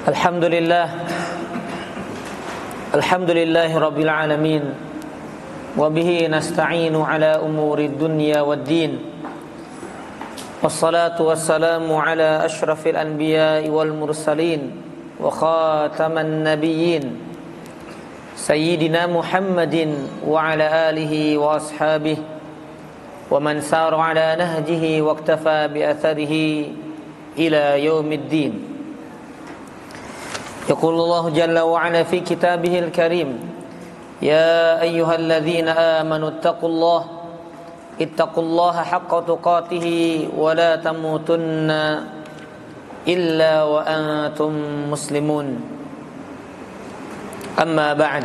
Alhamdulillahi Rabbil Alamin. Wa bihi nasta'inu ala umuri dunya waddin. Wassalatu wassalamu ala ashrafil anbiya'i wal mursalin wa khataman nabiyyin Sayyidina Muhammadin wa ala alihi wa ashabihi wa man sara ala nahjihi wa iktafa bi atharihi ila yaumiddin. يقول الله جل وعلا في كتابه الكريم يا أيها الذين آمنوا اتقوا الله حق تقاته ولا تموتن إلا وأنتم مسلمون أما بعد.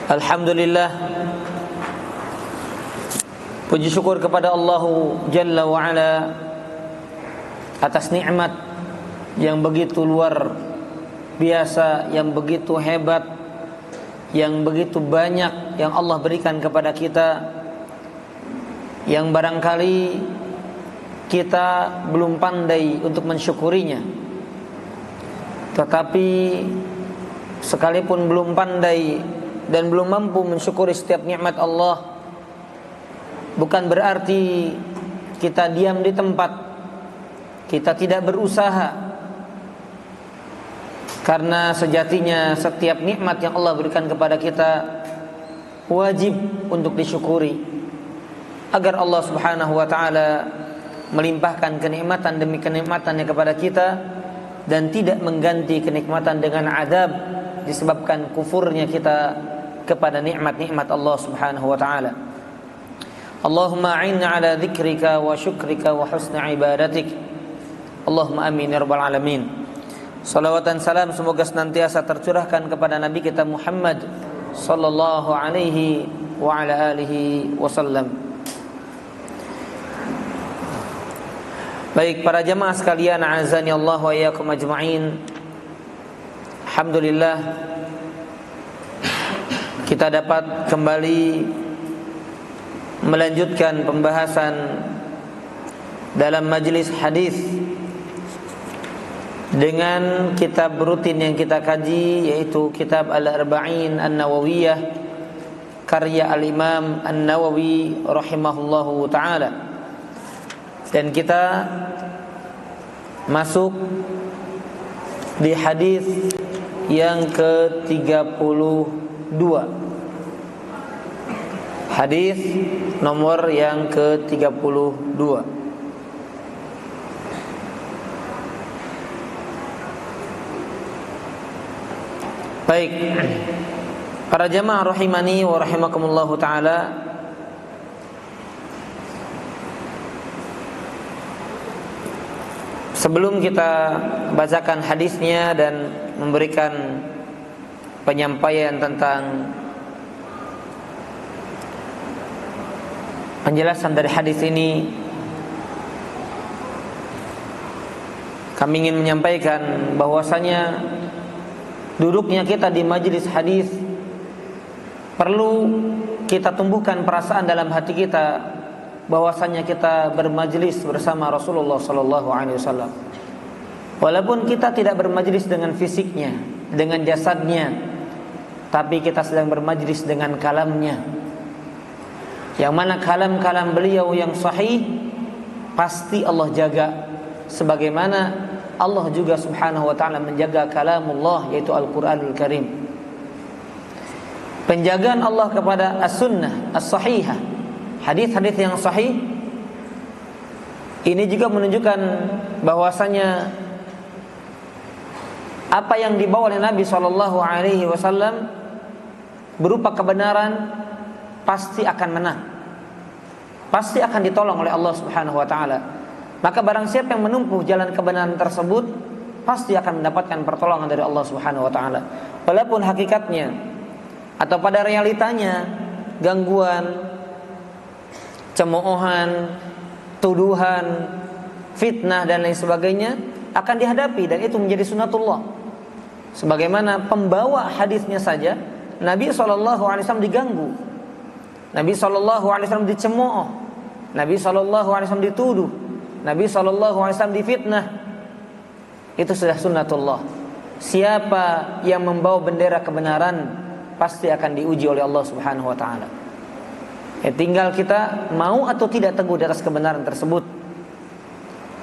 Alhamdulillah, puji syukur kepada Allah Jalla wa'ala atas nikmat yang begitu luar biasa, yang begitu hebat, yang begitu banyak yang Allah berikan kepada kita, yang barangkali kita belum pandai untuk mensyukurinya. Tetapi sekalipun belum pandai dan belum mampu mensyukuri setiap nikmat Allah, bukan berarti kita diam di tempat, kita tidak berusaha. Karena sejatinya setiap nikmat yang Allah berikan kepada kita wajib untuk disyukuri, agar Allah Subhanahu wa taala melimpahkan kenikmatan demi kenikmatannya kepada kita dan tidak mengganti kenikmatan dengan azab disebabkan kufurnya kita kepada nikmat-nikmat Allah Subhanahu wa taala. Allahumma a'inna ala dzikrika wa syukrika wa husni ibadatik. Allahumma amin ya rabbal alamin. Salawat dan salam semoga senantiasa tercurahkan kepada Nabi kita Muhammad sallallahu alaihi wa ala alihi wasallam. Baik para jamaah sekalian, azani Allah wa iyyakum ajma'in. Alhamdulillah, kita dapat kembali melanjutkan pembahasan dalam majelis hadis dengan kitab rutin yang kita kaji, yaitu kitab Al-Arba'in An-Nawawiyah karya Al-Imam An-Nawawi rahimahullahu ta'ala. Dan kita masuk di hadis yang ke-32, hadis nomor yang ke-32. Baik, para jamaah rahimani wa rahimakumullahu ta'ala, sebelum kita bacakan hadisnya dan memberikan penyampaian tentang penjelasan dari hadis ini, kami ingin menyampaikan bahwasanya duduknya kita di majelis hadis perlu kita tumbuhkan perasaan dalam hati kita bahwasanya kita bermajelis bersama Rasulullah sallallahu alaihi wasallam. Walaupun kita tidak bermajelis dengan fisiknya, dengan jasadnya, tapi kita sedang bermajelis dengan kalamnya. Yang mana kalam-kalam beliau yang sahih pasti Allah jaga, sebagaimana Allah juga subhanahu wa ta'ala menjaga kalamullah, yaitu Al-Quranul Karim. Penjagaan Allah kepada as-sunnah as-sahihah, hadis-hadis yang sahih, ini juga menunjukkan bahwasanya apa yang dibawa oleh Nabi SAW berupa kebenaran pasti akan menang, pasti akan ditolong oleh Allah subhanahu wa ta'ala. Maka barang siapa yang menempuh jalan kebenaran tersebut pasti akan mendapatkan pertolongan dari Allah Subhanahu wa taala. Walaupun hakikatnya atau pada realitanya gangguan, cemoohan, tuduhan, fitnah dan lain sebagainya akan dihadapi, dan itu menjadi sunatullah. Sebagaimana pembawa hadisnya saja, Nabi SAW diganggu, Nabi SAW dicemooh, Nabi SAW dituduh, Nabi SAW difitnah. Itu sudah sunnatullah. Siapa yang membawa bendera kebenaran pasti akan diuji oleh Allah Subhanahu wa taala. Tinggal kita mau atau tidak teguh di atas kebenaran tersebut.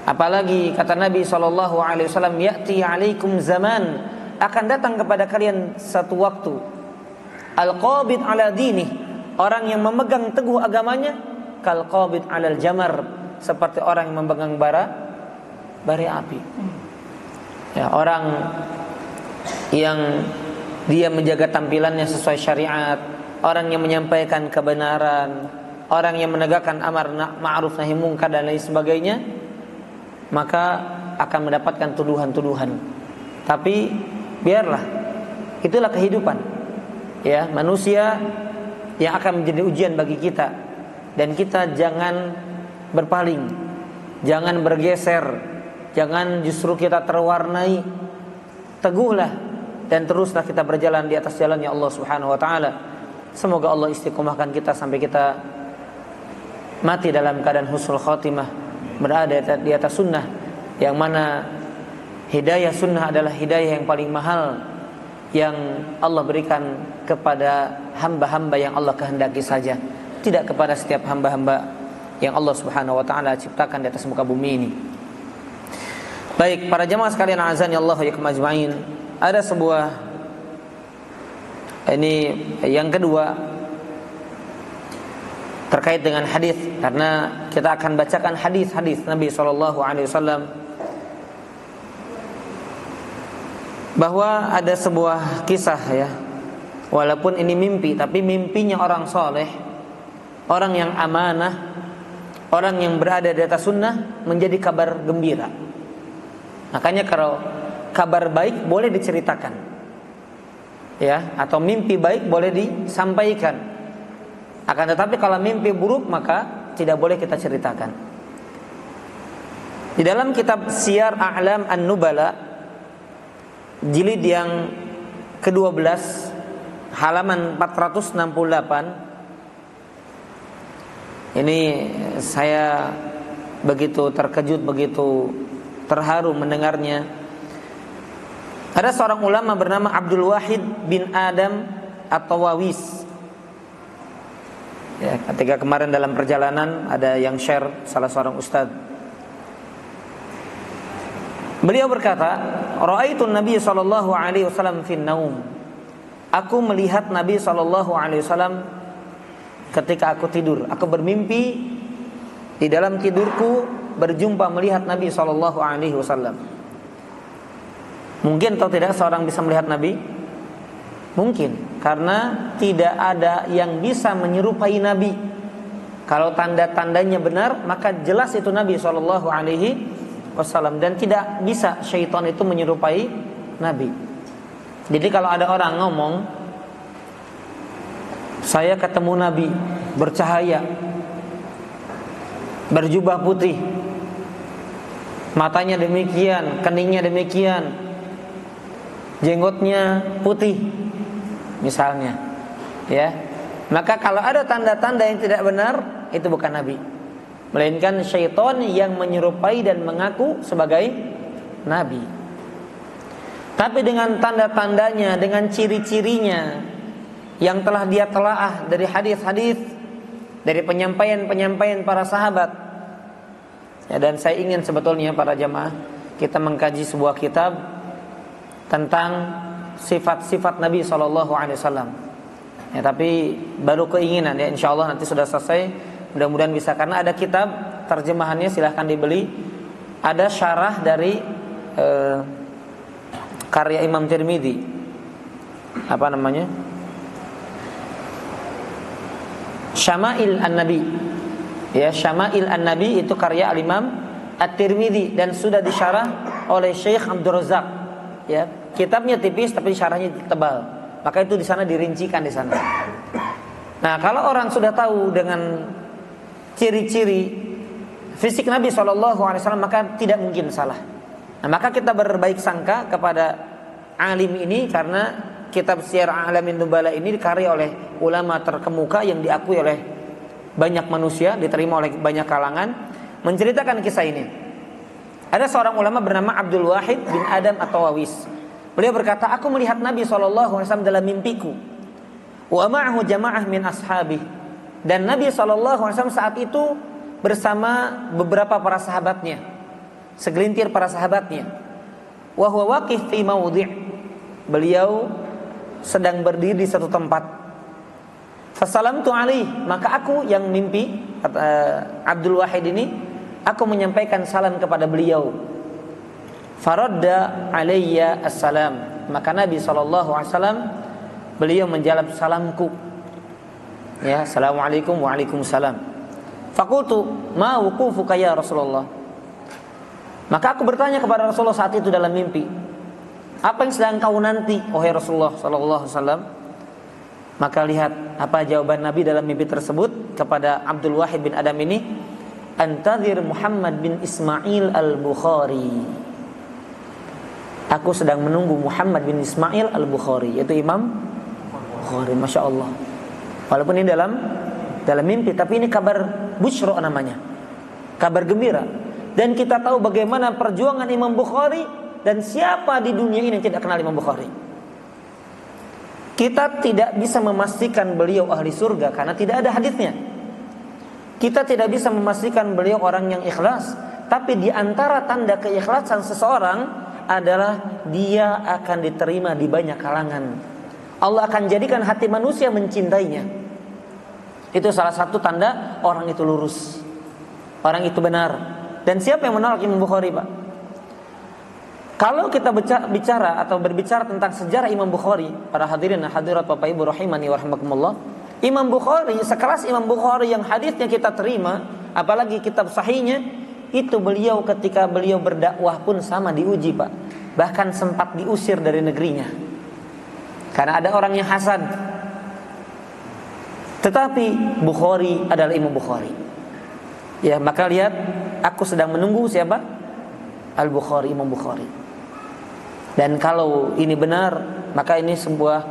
Apalagi kata Nabi SAW, ya'ti 'alaikum zaman, akan datang kepada kalian satu waktu, al-qabid 'ala dinih, orang yang memegang teguh agamanya, kal qabid 'alal jamar, seperti orang yang memegang bara api. Ya, orang yang dia menjaga tampilannya sesuai syariat, orang yang menyampaikan kebenaran, orang yang menegakkan amar ma'ruf nahi munkar dan lain sebagainya, maka akan mendapatkan tuduhan-tuduhan. Tapi biarlah, itulah kehidupan. Ya, manusia yang akan menjadi ujian bagi kita, dan kita jangan berpaling, jangan bergeser, jangan justru kita terwarnai. Teguhlah dan teruslah kita berjalan di atas jalannya Allah Subhanahu wa taala. Semoga Allah istiqomahkan kita sampai kita mati dalam keadaan husnul khatimah, berada di atas sunnah, yang mana hidayah sunnah adalah hidayah yang paling mahal yang Allah berikan kepada hamba-hamba yang Allah kehendaki saja, tidak kepada setiap hamba-hamba yang Allah Subhanahu wa taala ciptakan di atas muka bumi ini. Baik, para jemaah sekalian, azani Allah wa yakum ajmain. Ada sebuah, ini yang kedua, terkait dengan hadis, karena kita akan bacakan hadis-hadis Nabi SAW, bahwa ada sebuah kisah, ya, walaupun ini mimpi, tapi mimpinya orang soleh, orang yang amanah, orang yang berada di atas sunnah, menjadi kabar gembira. Makanya kalau kabar baik boleh diceritakan, ya, atau mimpi baik boleh disampaikan. Akan tetapi kalau mimpi buruk maka tidak boleh kita ceritakan. Di dalam kitab Siyar A'lam An-Nubala, jilid yang ke-12, halaman 468, ini saya begitu terkejut, begitu terharu mendengarnya. Ada seorang ulama bernama Abdul Wahid bin Adam At-Tawawis. Ya, ketika kemarin dalam perjalanan ada yang share salah seorang ustaz. Beliau berkata, "Ra'aitu Nabi sallallahu alaihi wasallam fin naum." Aku melihat Nabi sallallahu alaihi wasallam ketika aku tidur. Aku bermimpi, di dalam tidurku berjumpa melihat Nabi sallallahu alaihi wasallam. Mungkin atau tidak seorang bisa melihat Nabi? Mungkin, karena tidak ada yang bisa menyerupai Nabi. Kalau tanda-tandanya benar, maka jelas itu Nabi sallallahu alaihi wasallam, dan tidak bisa syaitan itu menyerupai Nabi. Jadi kalau ada orang ngomong, saya ketemu Nabi bercahaya, berjubah putih, matanya demikian, keningnya demikian, jenggotnya putih, misalnya, ya, maka kalau ada tanda-tanda yang tidak benar, itu bukan Nabi, melainkan syaitan yang menyerupai dan mengaku sebagai Nabi. Tapi dengan tanda-tandanya, dengan ciri-cirinya yang telah dia telaah dari hadis-hadis, dari penyampaian-penyampaian para sahabat, ya, dan saya ingin sebetulnya para jamaah kita mengkaji sebuah kitab tentang sifat-sifat Nabi SAW. Ya, tapi baru keinginan, ya, insya Allah nanti sudah selesai, mudah-mudahan bisa, karena ada kitab terjemahannya, silahkan dibeli. Ada syarah dari karya Imam Tirmidzi, apa namanya, Syama'il An-Nabi, ya, Syama'il An-Nabi itu karya Al-Imam At-Tirmidzi dan sudah disyarah oleh Syekh Abdul Razak, ya, kitabnya tipis tapi syarahnya tebal, maka itu di sana dirincikan di sana. Nah, kalau orang sudah tahu dengan ciri-ciri fisik Nabi SAW, maka tidak mungkin salah. Nah, maka kita berbaik sangka kepada alim ini, karena kitab Siyar A'lamin Nubala ini dikarya oleh ulama terkemuka yang diakui oleh banyak manusia, diterima oleh banyak kalangan, menceritakan kisah ini. Ada seorang ulama bernama Abdul Wahid bin Adam At-Tawawis. Beliau berkata, aku melihat Nabi SAW dalam mimpiku. Wa ma'ahu jama'ah min ashabih. Dan Nabi SAW saat itu bersama beberapa para sahabatnya, segelintir para sahabatnya. Wa huwa waqif fi mawdi'. Beliau sedang berdiri di satu tempat. Fasalamtu alaih, maka aku yang mimpi, Abdul Wahid ini, aku menyampaikan salam kepada beliau. Faradda alayya assalam, maka Nabi SAW beliau menjawab salamku. Ya, assalamualaikum, waalaikumsalam. Faqultu ma wuqufuka ya Rasulullah. Maka aku bertanya kepada Rasulullah saat itu dalam mimpi, apa yang sedang kau nanti, wahai Rasulullah sallallahu alaihi wasallam? Maka lihat apa jawaban Nabi dalam mimpi tersebut kepada Abdul Wahid bin Adam ini. Antadhir Muhammad bin Ismail al-Bukhari. Aku sedang menunggu Muhammad bin Ismail al-Bukhari, yaitu Imam Bukhari. Masya Allah. Walaupun ini dalam mimpi, tapi ini kabar busyra namanya, kabar gembira. Dan kita tahu bagaimana perjuangan Imam Bukhari, dan siapa di dunia ini yang tidak kenal Imam Bukhari. Kita tidak bisa memastikan beliau ahli surga karena tidak ada hadisnya. Kita tidak bisa memastikan beliau orang yang ikhlas, tapi di antara tanda keikhlasan seseorang adalah dia akan diterima di banyak kalangan. Allah akan jadikan hati manusia mencintainya. Itu salah satu tanda orang itu lurus, orang itu benar. Dan siapa yang menolak Imam Bukhari, Pak? Kalau kita bicara atau berbicara tentang sejarah Imam Bukhari, para hadirin dan hadirat Bapak Ibu rahimani wa rahimakumullah, Imam Bukhari, sekelas Imam Bukhari yang hadisnya kita terima, apalagi kitab sahihnya, itu beliau ketika beliau berdakwah pun sama diuji, Pak. Bahkan sempat diusir dari negerinya karena ada orang yang hasad. Tetapi Bukhari adalah Imam Bukhari. Ya, maka lihat, aku sedang menunggu siapa? Al-Bukhari, Imam Bukhari. Dan kalau ini benar, maka ini sebuah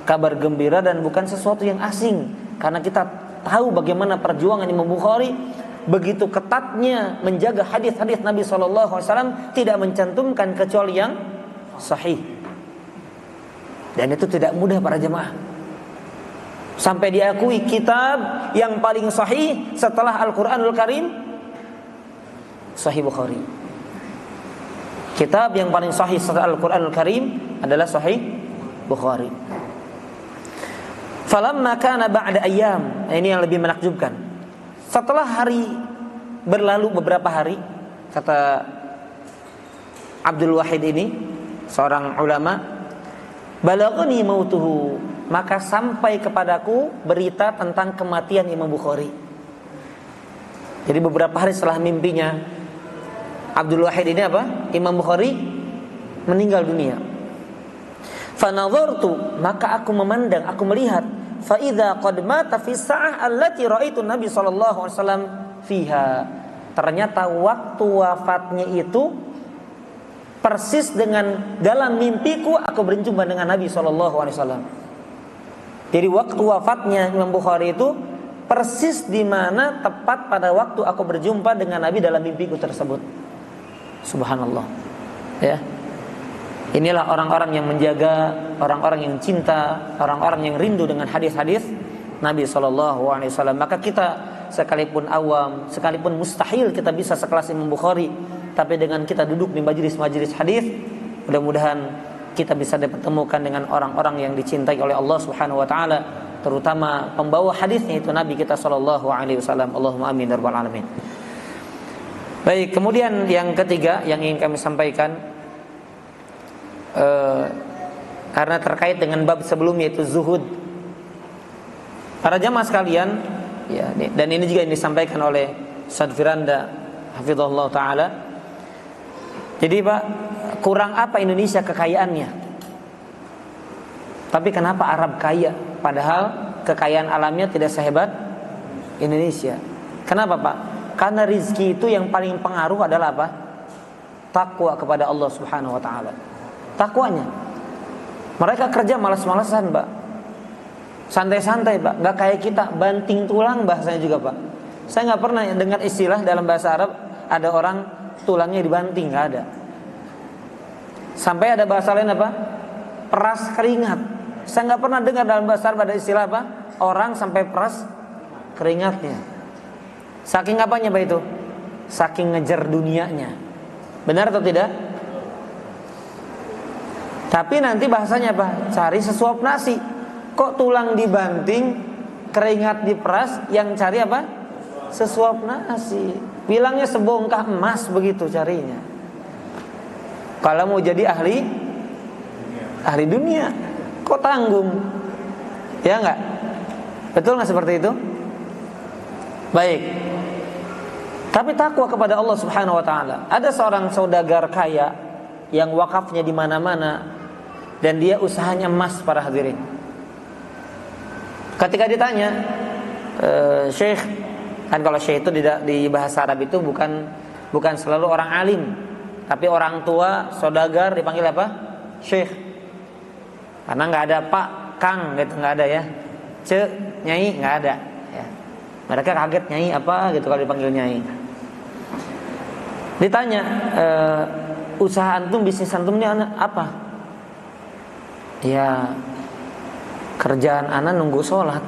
kabar gembira dan bukan sesuatu yang asing, karena kita tahu bagaimana perjuangan Imam Bukhari begitu ketatnya menjaga hadis-hadis Nabi SAW, tidak mencantumkan kecuali yang sahih. Dan itu tidak mudah para jemaah. Sampai diakui kitab yang paling sahih setelah Al-Quranul Karim, Sahih Bukhari. Kitab yang paling sahih setelah Al-Quranul Karim adalah Sahih Bukhari. Falamma kana ba'da ayyam, ini yang lebih menakjubkan. Setelah hari berlalu beberapa hari, kata Abdul Wahid ini, seorang ulama, balaghani mautuhu, maka sampai kepadaku berita tentang kematian Imam Bukhari. Jadi beberapa hari setelah mimpinya Abdul Wahid ini apa? Imam Bukhari meninggal dunia. Fanadhartu, maka aku memandang, aku melihat, fa idza qad mata fi sa'ah allati ra'aitu Nabi sallallahu alaihi wasallam fiha. Ternyata waktu wafatnya itu persis dengan dalam mimpiku aku berjumpa dengan Nabi sallallahu alaihi wasallam. Jadi waktu wafatnya Imam Bukhari itu persis di mana tepat pada waktu aku berjumpa dengan Nabi dalam mimpiku tersebut. Subhanallah. Ya. Inilah orang-orang yang menjaga, orang-orang yang cinta, orang-orang yang rindu dengan hadis-hadis Nabi SAW. Maka kita sekalipun awam, sekalipun mustahil kita bisa sekelas Imam Bukhari, tapi dengan kita duduk di majelis-majelis hadis, mudah-mudahan kita bisa dipertemukan dengan orang-orang yang dicintai oleh Allah Subhanahu wa taala, terutama pembawa hadisnya itu Nabi kita sallallahu alaihi wasallam. Allahumma amin ya rabbal alamin. Baik, kemudian yang ketiga yang ingin kami sampaikan, karena terkait dengan bab sebelumnya itu zuhud. Para jamaah sekalian, ya, dan ini juga yang disampaikan oleh Ustaz Firanda hafizahullah taala. Jadi Pak, kurang apa Indonesia kekayaannya? Tapi kenapa Arab kaya padahal kekayaan alamnya tidak sehebat Indonesia? Kenapa Pak? Karena rizki itu yang paling pengaruh adalah apa? Takwa kepada Allah Subhanahu wa taala. Takwanya. Mereka kerja malas-malasan, Pak. Santai-santai, Pak. Enggak kayak kita, banting tulang bahasanya juga, Pak. Saya enggak pernah dengar istilah dalam bahasa Arab ada orang tulangnya dibanting, nggak ada. Sampai ada bahasa lain apa? Peras keringat. Saya nggak pernah dengar dalam bahasa Arab ada istilah apa? Orang sampai peras keringatnya. Saking apanya Pak itu? Saking ngejar dunianya. Benar atau tidak? Tapi nanti bahasanya apa? Cari sesuap nasi. Kok tulang dibanting, keringat diperas, yang cari apa? Sesuap nasi. Bilangnya sebongkah emas begitu carinya. Kalau mau jadi ahli dunia, kok tanggung? Ya enggak? Betul enggak seperti itu? Baik. Tapi takwa kepada Allah Subhanahu wa taala. Ada seorang saudagar kaya yang wakafnya di mana-mana dan dia usahanya emas, para hadirin. Ketika ditanya, Syekh, kan kalau Syekh itu di bahasa Arab itu bukan selalu orang alim, tapi orang tua, saudagar dipanggil apa? Syekh. Karena nggak ada Pak, Kang gitu, nggak ada ya. Ce, Nyai nggak ada. Ya. Mereka kaget, Nyai apa gitu kalau dipanggil Nyai. Ditanya, usaha antum, bisnis antum ini apa? Ya, kerjaan ana nunggu sholat.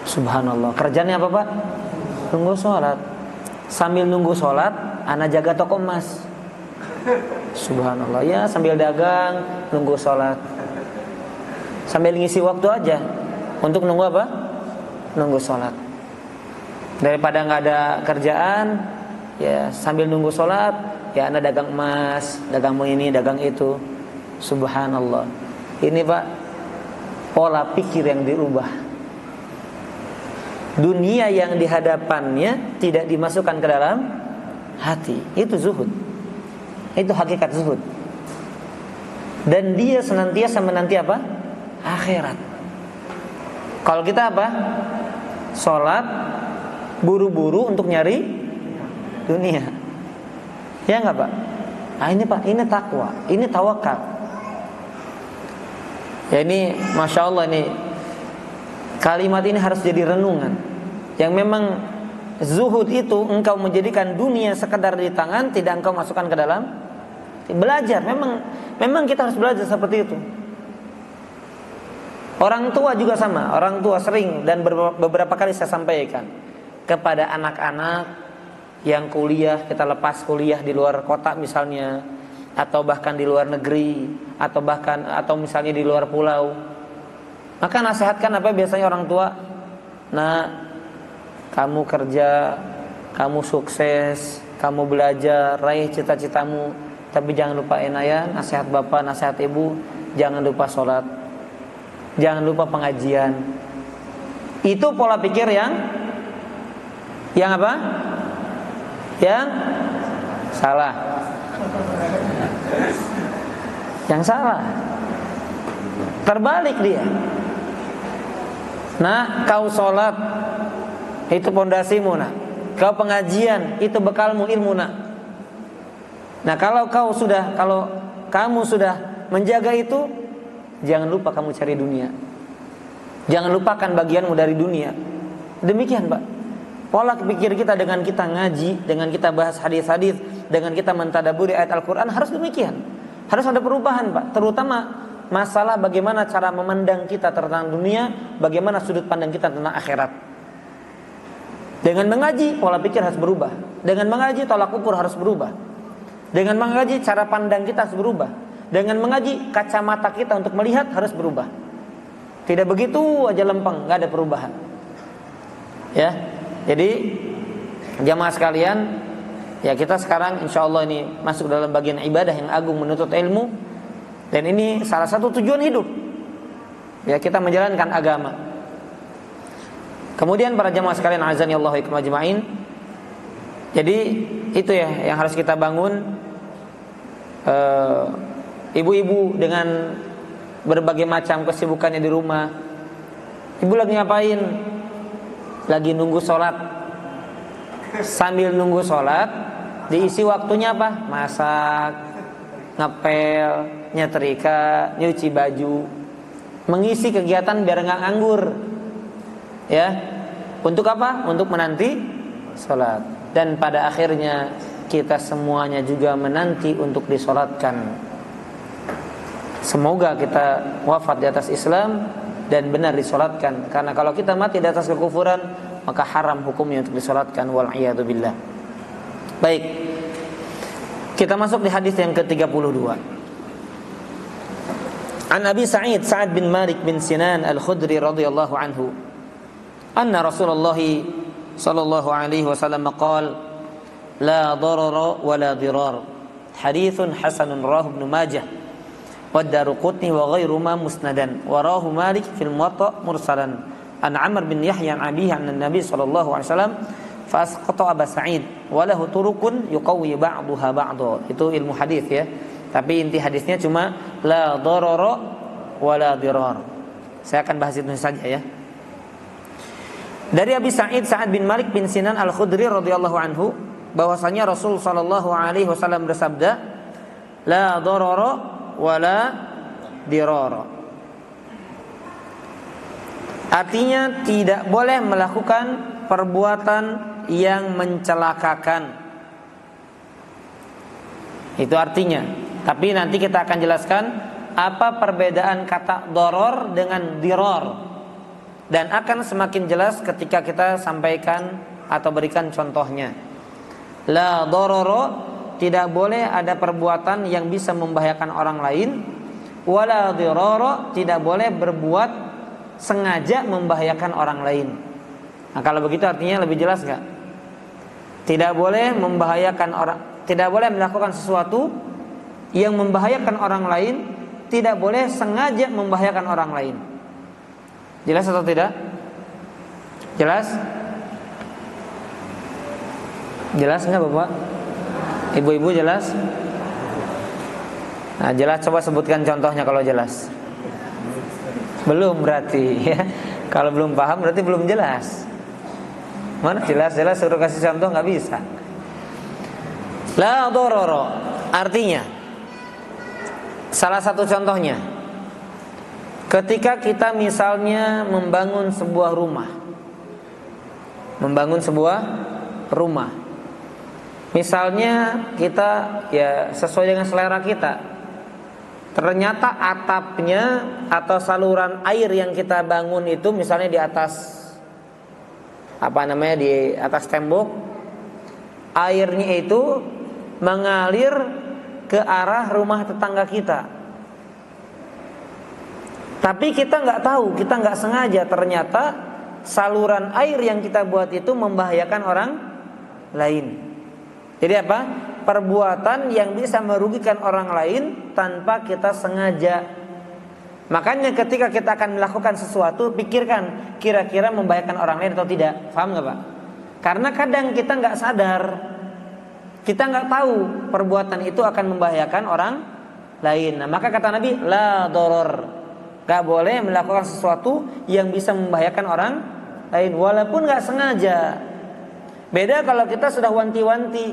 Subhanallah. Kerjaannya apa Pak? Nunggu sholat. Sambil nunggu sholat, ana jaga toko emas. Subhanallah. Ya, sambil dagang, nunggu sholat. Sambil ngisi waktu aja untuk nunggu apa? Nunggu sholat. Daripada nggak ada kerjaan, ya sambil nunggu sholat, ya ana dagang emas, dagang ini, dagang itu. Subhanallah. Ini Pak, pola pikir yang dirubah. Dunia yang di hadapannya tidak dimasukkan ke dalam hati. Itu zuhud. Itu hakikat zuhud. Dan dia senantiasa menanti apa? Akhirat. Kalau kita apa? Sholat, buru-buru untuk nyari dunia. Ya enggak Pak? Nah ini Pak, ini takwa, ini tawakal. Ya ini Masya Allah, ini kalimat ini harus jadi renungan. Yang memang zuhud itu engkau menjadikan dunia sekedar di tangan, tidak engkau masukkan ke dalam. Belajar, memang kita harus belajar seperti itu. Orang tua juga sama. Orang tua sering dan beberapa kali saya sampaikan kepada anak-anak yang kuliah, kita lepas kuliah di luar kota misalnya, atau bahkan di luar negeri, atau misalnya di luar pulau. Maka nasihatkan apa biasanya orang tua? Nah, kamu kerja, kamu sukses, kamu belajar, raih cita-citamu, tapi jangan lupa ya, nasihat bapak, nasihat ibu, jangan lupa sholat, jangan lupa pengajian. Itu pola pikir yang apa? Yang salah. Yang salah. Terbalik dia. Nah, kau sholat, itu pondasimu nak. Kau pengajian, itu bekalmu ilmu nak. Nah, kalau kamu sudah menjaga itu, jangan lupa kamu cari dunia. Jangan lupakan bagianmu dari dunia. Demikian Pak. Pola pikir kita dengan kita ngaji, dengan kita bahas hadis-hadis, dengan kita mentadaburi ayat Al-Quran harus demikian. Harus ada perubahan Pak. Terutama masalah bagaimana cara memandang kita tentang dunia, bagaimana sudut pandang kita tentang akhirat. Dengan mengaji, pola pikir harus berubah. Dengan mengaji, tolak ukur harus berubah. Dengan mengaji, cara pandang kita harus berubah. Dengan mengaji, kacamata kita untuk melihat harus berubah. Tidak begitu aja lempeng, gak ada perubahan. Ya, jadi jamaah sekalian, ya kita sekarang insya Allah ini masuk dalam bagian ibadah yang agung, menuntut ilmu. Dan ini salah satu tujuan hidup. Ya, kita menjalankan agama. Kemudian para jamaah sekalian, azani Allah wa ikum ajma'in. Jadi itu ya yang harus kita bangun. Ibu-ibu dengan berbagai macam kesibukannya di rumah. Ibu lagi ngapain? Lagi nunggu sholat. Sambil nunggu sholat, diisi waktunya apa? Masak, ngepel, nyetrika, nyuci baju, mengisi kegiatan biar nggak nganggur. Ya, untuk apa? Untuk menanti sholat. Dan pada akhirnya kita semuanya juga menanti untuk disolatkan. Semoga kita wafat di atas Islam dan benar disolatkan. Karena kalau kita mati di atas kekufuran, maka haram hukumnya untuk disolatkan. Wal'iyadzubillah. Baik, kita masuk di hadis yang ke-32. An Abi Sa'ad bin Malik bin Sinan Al-Khudri radhiyallahu anhu, anna Rasulullah sallallahu alaihi wasallam qala, la darara wa la dirar. Haditsun hasanun rawahu Ibnu Majah wa Daruqutni wa ghairuhuma musnadan wa rawahu Malik fil Muwatta mursalan an Amr bin Yahya an abihi an Nabi sallallahu alaihi wasallam fa asqata Aba Sa'id wa lahu turuqun yuqawwi ba'daha ba'dha. Itu ilmu hadis ya. Tapi inti hadisnya cuma la darara wa la dirar. Saya akan bahas itu saja ya. Dari Abi Sa'ad bin Malik bin Sinan Al-Khudri radhiyallahu anhu, bahwasanya Rasul sallallahu alaihi wasallam bersabda, la darara wa la dirar. Artinya tidak boleh melakukan perbuatan yang mencelakakan. Itu artinya. Tapi nanti kita akan jelaskan apa perbedaan kata doror dengan diror, dan akan semakin jelas ketika kita sampaikan atau berikan contohnya. La dororo, tidak boleh ada perbuatan yang bisa membahayakan orang lain. Wala diroro, tidak boleh berbuat sengaja membahayakan orang lain. Nah, kalau begitu artinya lebih jelas gak? Tidak boleh membahayakan orang, tidak boleh melakukan sesuatu yang membahayakan orang lain, tidak boleh sengaja membahayakan orang lain. Jelas atau tidak? Jelas? Jelas enggak Bapak? Ibu-ibu jelas? Nah, jelas, coba sebutkan contohnya kalau jelas. Belum berarti ya. Kalau belum paham berarti belum jelas. Mana jelas-jelas suruh kasih contoh nggak bisa. La dororo, artinya salah satu contohnya, ketika kita misalnya membangun sebuah rumah, misalnya kita ya sesuai dengan selera kita, ternyata atapnya atau saluran air yang kita bangun itu misalnya di atas di atas tembok, airnya itu mengalir ke arah rumah tetangga kita. Tapi kita nggak tahu, kita nggak sengaja, ternyata saluran air yang kita buat itu membahayakan orang lain. Jadi apa? Perbuatan yang bisa merugikan orang lain tanpa kita sengaja. Makanya ketika kita akan melakukan sesuatu, pikirkan kira-kira membahayakan orang lain atau tidak. Paham nggak Pak? Karena kadang kita nggak sadar, kita nggak tahu perbuatan itu akan membahayakan orang lain. Nah, maka kata Nabi, la doror, nggak boleh melakukan sesuatu yang bisa membahayakan orang lain, walaupun nggak sengaja. Beda kalau kita sudah wanti-wanti,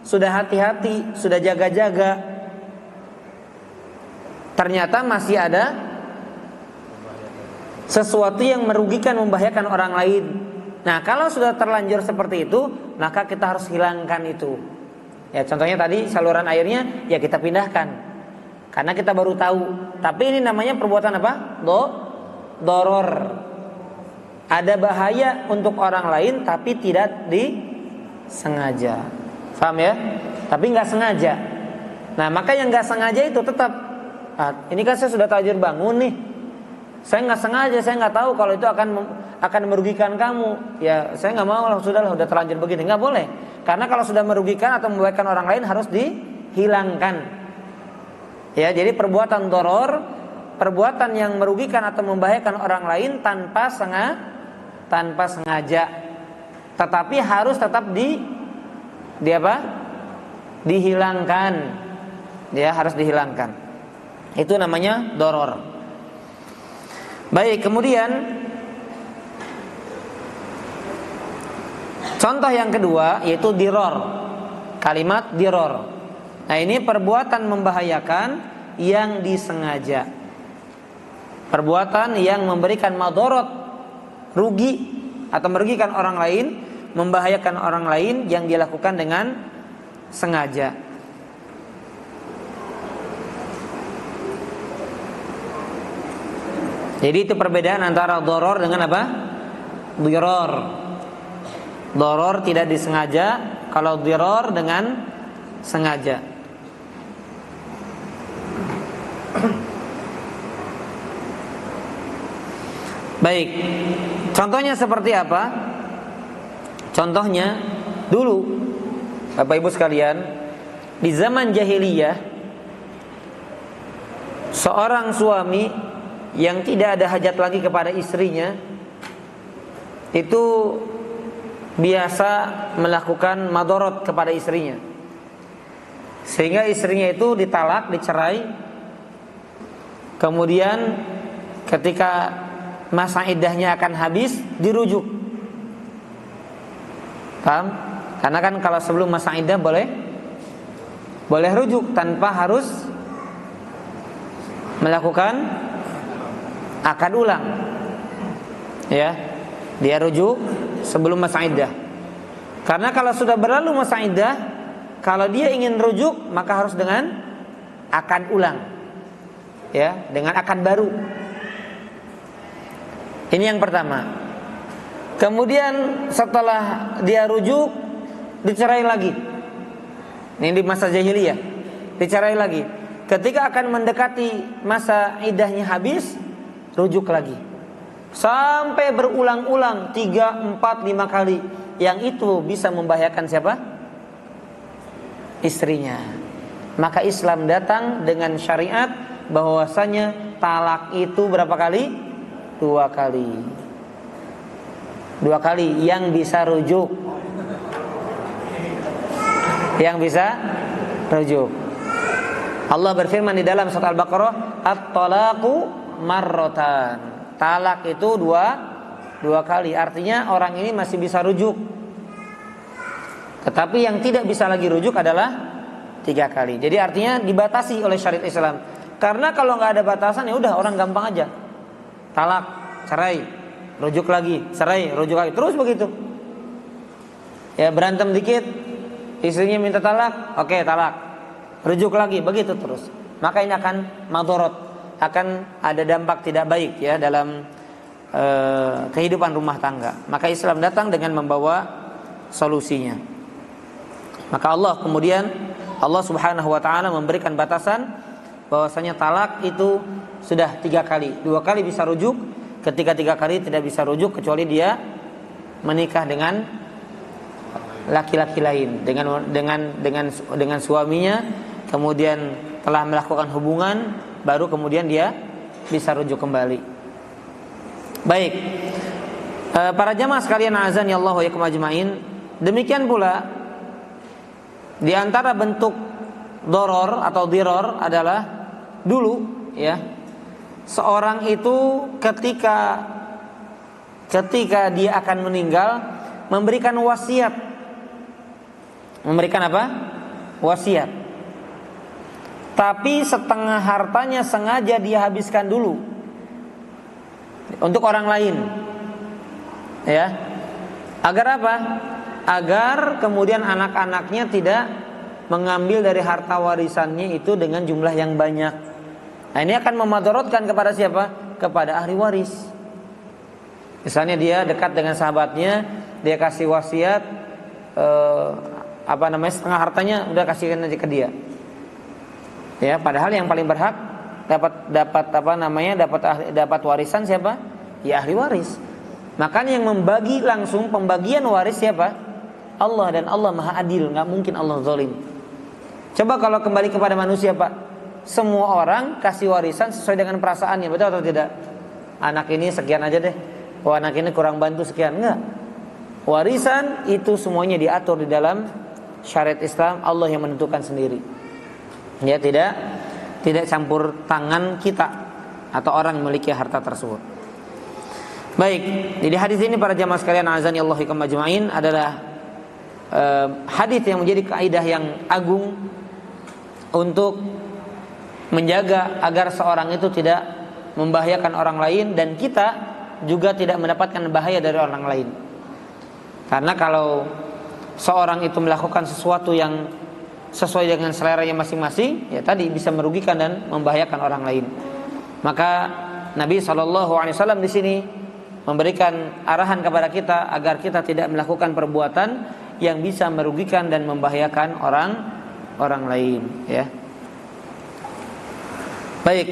sudah hati-hati, sudah jaga-jaga, ternyata masih ada sesuatu yang merugikan, membahayakan orang lain. Nah, kalau sudah terlanjur seperti itu, maka kita harus hilangkan itu. Ya, contohnya tadi saluran airnya ya kita pindahkan, karena kita baru tahu. Tapi ini namanya perbuatan apa? Doror. Ada bahaya untuk orang lain tapi tidak disengaja. Paham ya? Tapi nggak sengaja. Nah, maka yang nggak sengaja itu tetap. Ini kan saya sudah tajir bangun nih. Saya nggak sengaja, saya nggak tahu kalau itu akan merugikan kamu. Ya, saya nggak mau lah, sudahlah, udah terlanjur begini. Nggak boleh. Karena kalau sudah merugikan atau membahayakan orang lain harus dihilangkan. Ya, jadi perbuatan doror, perbuatan yang merugikan atau membahayakan orang lain tanpa sengaja. Tetapi harus tetap dihilangkan. Ya, harus dihilangkan. Itu namanya doror. Baik, kemudian contoh yang kedua yaitu diror. Kalimat diror. Nah, ini perbuatan membahayakan yang disengaja. Perbuatan yang memberikan madorot, rugi atau merugikan orang lain, membahayakan orang lain yang dilakukan dengan sengaja. Jadi itu perbedaan antara doror dengan apa? Diror. Doror tidak disengaja, kalau diror dengan sengaja. Baik, contohnya seperti apa? Contohnya dulu, Bapak Ibu sekalian, di zaman jahiliyah, seorang suami yang tidak ada hajat lagi kepada istrinya itu biasa melakukan madorot kepada istrinya, sehingga istrinya itu ditalak, dicerai. Kemudian ketika masa iddahnya akan habis, dirujuk. Paham? Karena kan kalau sebelum masa iddah boleh rujuk tanpa harus melakukan akad ulang. Ya, dia rujuk sebelum masa iddah. Karena kalau sudah berlalu masa iddah, kalau dia ingin rujuk maka harus dengan akad ulang. Ya, dengan akad baru. Ini yang pertama. Kemudian setelah dia rujuk, dicerai lagi. Ini di masa jahiliyah, dicerai lagi. Ketika akan mendekati masa iddahnya habis, rujuk lagi. Sampai berulang-ulang 3, 4, 5 kali. Yang itu bisa membahayakan siapa? Istrinya. Maka Islam datang dengan syariat bahwasanya talak itu berapa kali? 2 kali. 2 kali yang bisa rujuk. Yang bisa rujuk. Allah berfirman di dalam surat Al-Baqarah, "At-talaqu marratan." Talak itu dua kali. Artinya orang ini masih bisa rujuk. Tetapi yang tidak bisa lagi rujuk adalah 3 kali. Jadi artinya dibatasi oleh syariat Islam. Karena kalau nggak ada batasan, ya udah orang gampang aja. Talak, cerai, rujuk lagi, cerai, rujuk lagi, terus begitu. Ya, berantem dikit, istrinya minta talak, oke, talak, rujuk lagi, begitu terus. Maka ini akan madorot, akan ada dampak tidak baik ya dalam kehidupan rumah tangga. Maka Islam datang dengan membawa solusinya. Maka Allah Subhanahu wa taala memberikan batasan bahwasanya talak itu sudah 3 kali. 2 kali bisa rujuk, ketika 3 kali tidak bisa rujuk kecuali dia menikah dengan laki-laki lain, dengan suaminya, kemudian telah melakukan hubungan, baru kemudian dia bisa rujuk kembali. Baik, para jamaah sekalian azan ya Allah wa yakum ajmain. Demikian pula di antara bentuk doror atau diror adalah dulu ya, seorang itu ketika dia akan meninggal memberikan wasiat. Memberikan apa? Wasiat. Tapi setengah hartanya sengaja dia habiskan dulu untuk orang lain. Ya. Agar apa? Agar kemudian anak-anaknya tidak mengambil dari harta warisannya itu dengan jumlah yang banyak. Nah, ini akan memadorotkan kepada siapa? Kepada ahli waris. Misalnya dia dekat dengan sahabatnya, dia kasih wasiat setengah hartanya udah kasihkan aja ke dia. Ya, padahal yang paling berhak dapat warisan siapa? Ya ahli waris. Makanya yang membagi langsung pembagian waris siapa? Allah, dan Allah Maha Adil, enggak mungkin Allah zalim. Coba kalau kembali kepada manusia, Pak. Semua orang kasih warisan sesuai dengan perasaannya, betul atau tidak? Anak ini sekian aja deh. Oh, anak ini kurang bantu sekian. Enggak. Warisan itu semuanya diatur di dalam syariat Islam, Allah yang menentukan sendiri. Ya, tidak campur tangan kita atau orang yang memiliki harta tersebut. Baik, jadi hadis ini para jamaah sekalian azani Allah ikum ajmain adalah hadis yang menjadi kaidah yang agung untuk menjaga agar seorang itu tidak membahayakan orang lain dan kita juga tidak mendapatkan bahaya dari orang lain. Karena kalau seorang itu melakukan sesuatu yang sesuai dengan seleranya masing-masing, ya tadi bisa merugikan dan membahayakan orang lain. Maka Nabi SAW di sini memberikan arahan kepada kita agar kita tidak melakukan perbuatan yang bisa merugikan dan membahayakan orang lain, ya. Baik,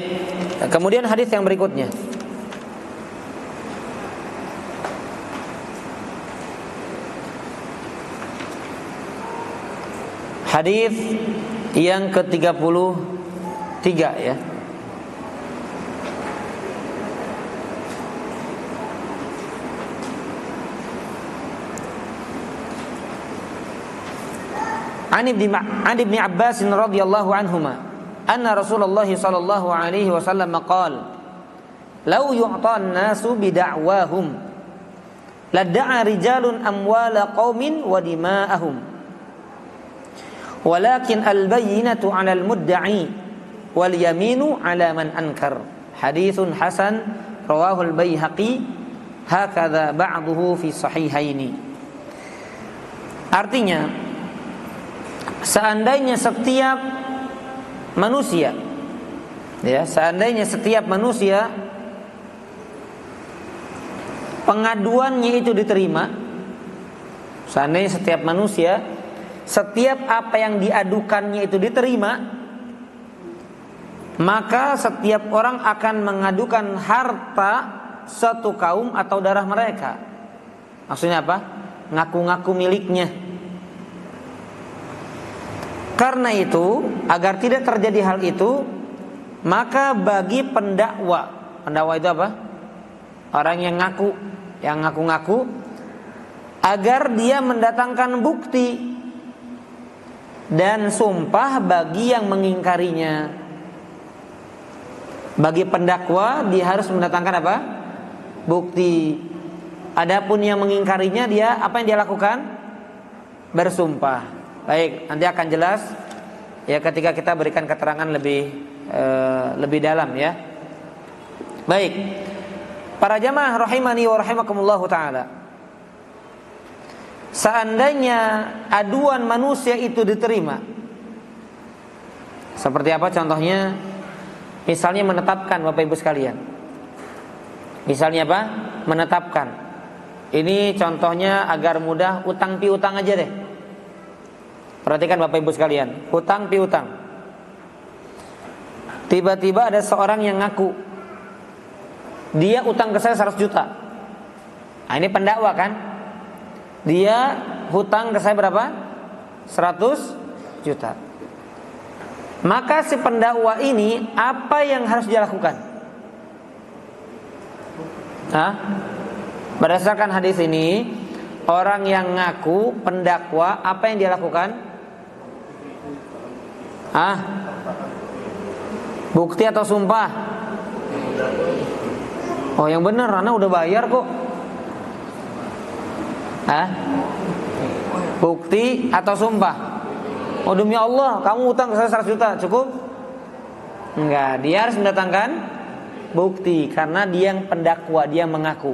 kemudian hadis yang berikutnya. Hadis yang ke-33, ya. An Ibn Abbas radhiyallahu anhuma anna Rasulullah sallallahu alaihi wasallam qala law yu'tan nasu bida'wahum ladda'a rijalun amwala qaumin wa dima'ahum walakin al-bayyinatu 'alal mudda'i wal yaminu 'ala man ankar. Haditsun hasan rawahu al-Baihaqi hakadha ba'duhu fi sahihaini. Artinya, seandainya setiap manusia, ya, seandainya setiap manusia pengaduannya itu diterima, seandainya setiap manusia setiap apa yang diadukannya itu diterima, maka setiap orang akan mengadukan harta satu kaum atau darah mereka. Maksudnya apa? Ngaku-ngaku miliknya. Karena itu, agar tidak terjadi hal itu, maka bagi pendakwa itu apa? Orang yang ngaku-ngaku, agar dia mendatangkan bukti dan sumpah bagi yang mengingkarinya. Bagi pendakwa dia harus mendatangkan apa? Bukti. Adapun yang mengingkarinya, dia apa yang dia lakukan? Bersumpah. Baik, nanti akan jelas ya ketika kita berikan keterangan lebih dalam, ya. Baik. Para jamaah rahimani wa rahimakumullahu taala. Seandainya aduan manusia itu diterima, seperti apa contohnya? Misalnya menetapkan, Bapak Ibu sekalian. Misalnya apa? Menetapkan. Ini contohnya agar mudah, utang piutang aja deh. Perhatikan Bapak Ibu sekalian, hutang piutang. Tiba-tiba ada seorang yang ngaku, dia utang ke saya 100 juta. Nah, ini pendakwa kan? Dia hutang ke saya berapa? 100 juta. Maka si pendakwa ini apa yang harus dia lakukan? Berdasarkan hadis ini, orang yang ngaku pendakwa apa yang dia lakukan? Bukti atau sumpah? Oh, yang benar, Ana udah bayar kok. Bukti atau sumpah? Oh, demi Allah, kamu utang ke saya 100 juta, cukup? Enggak, dia harus mendatangkan bukti karena dia yang pendakwa, dia mengaku.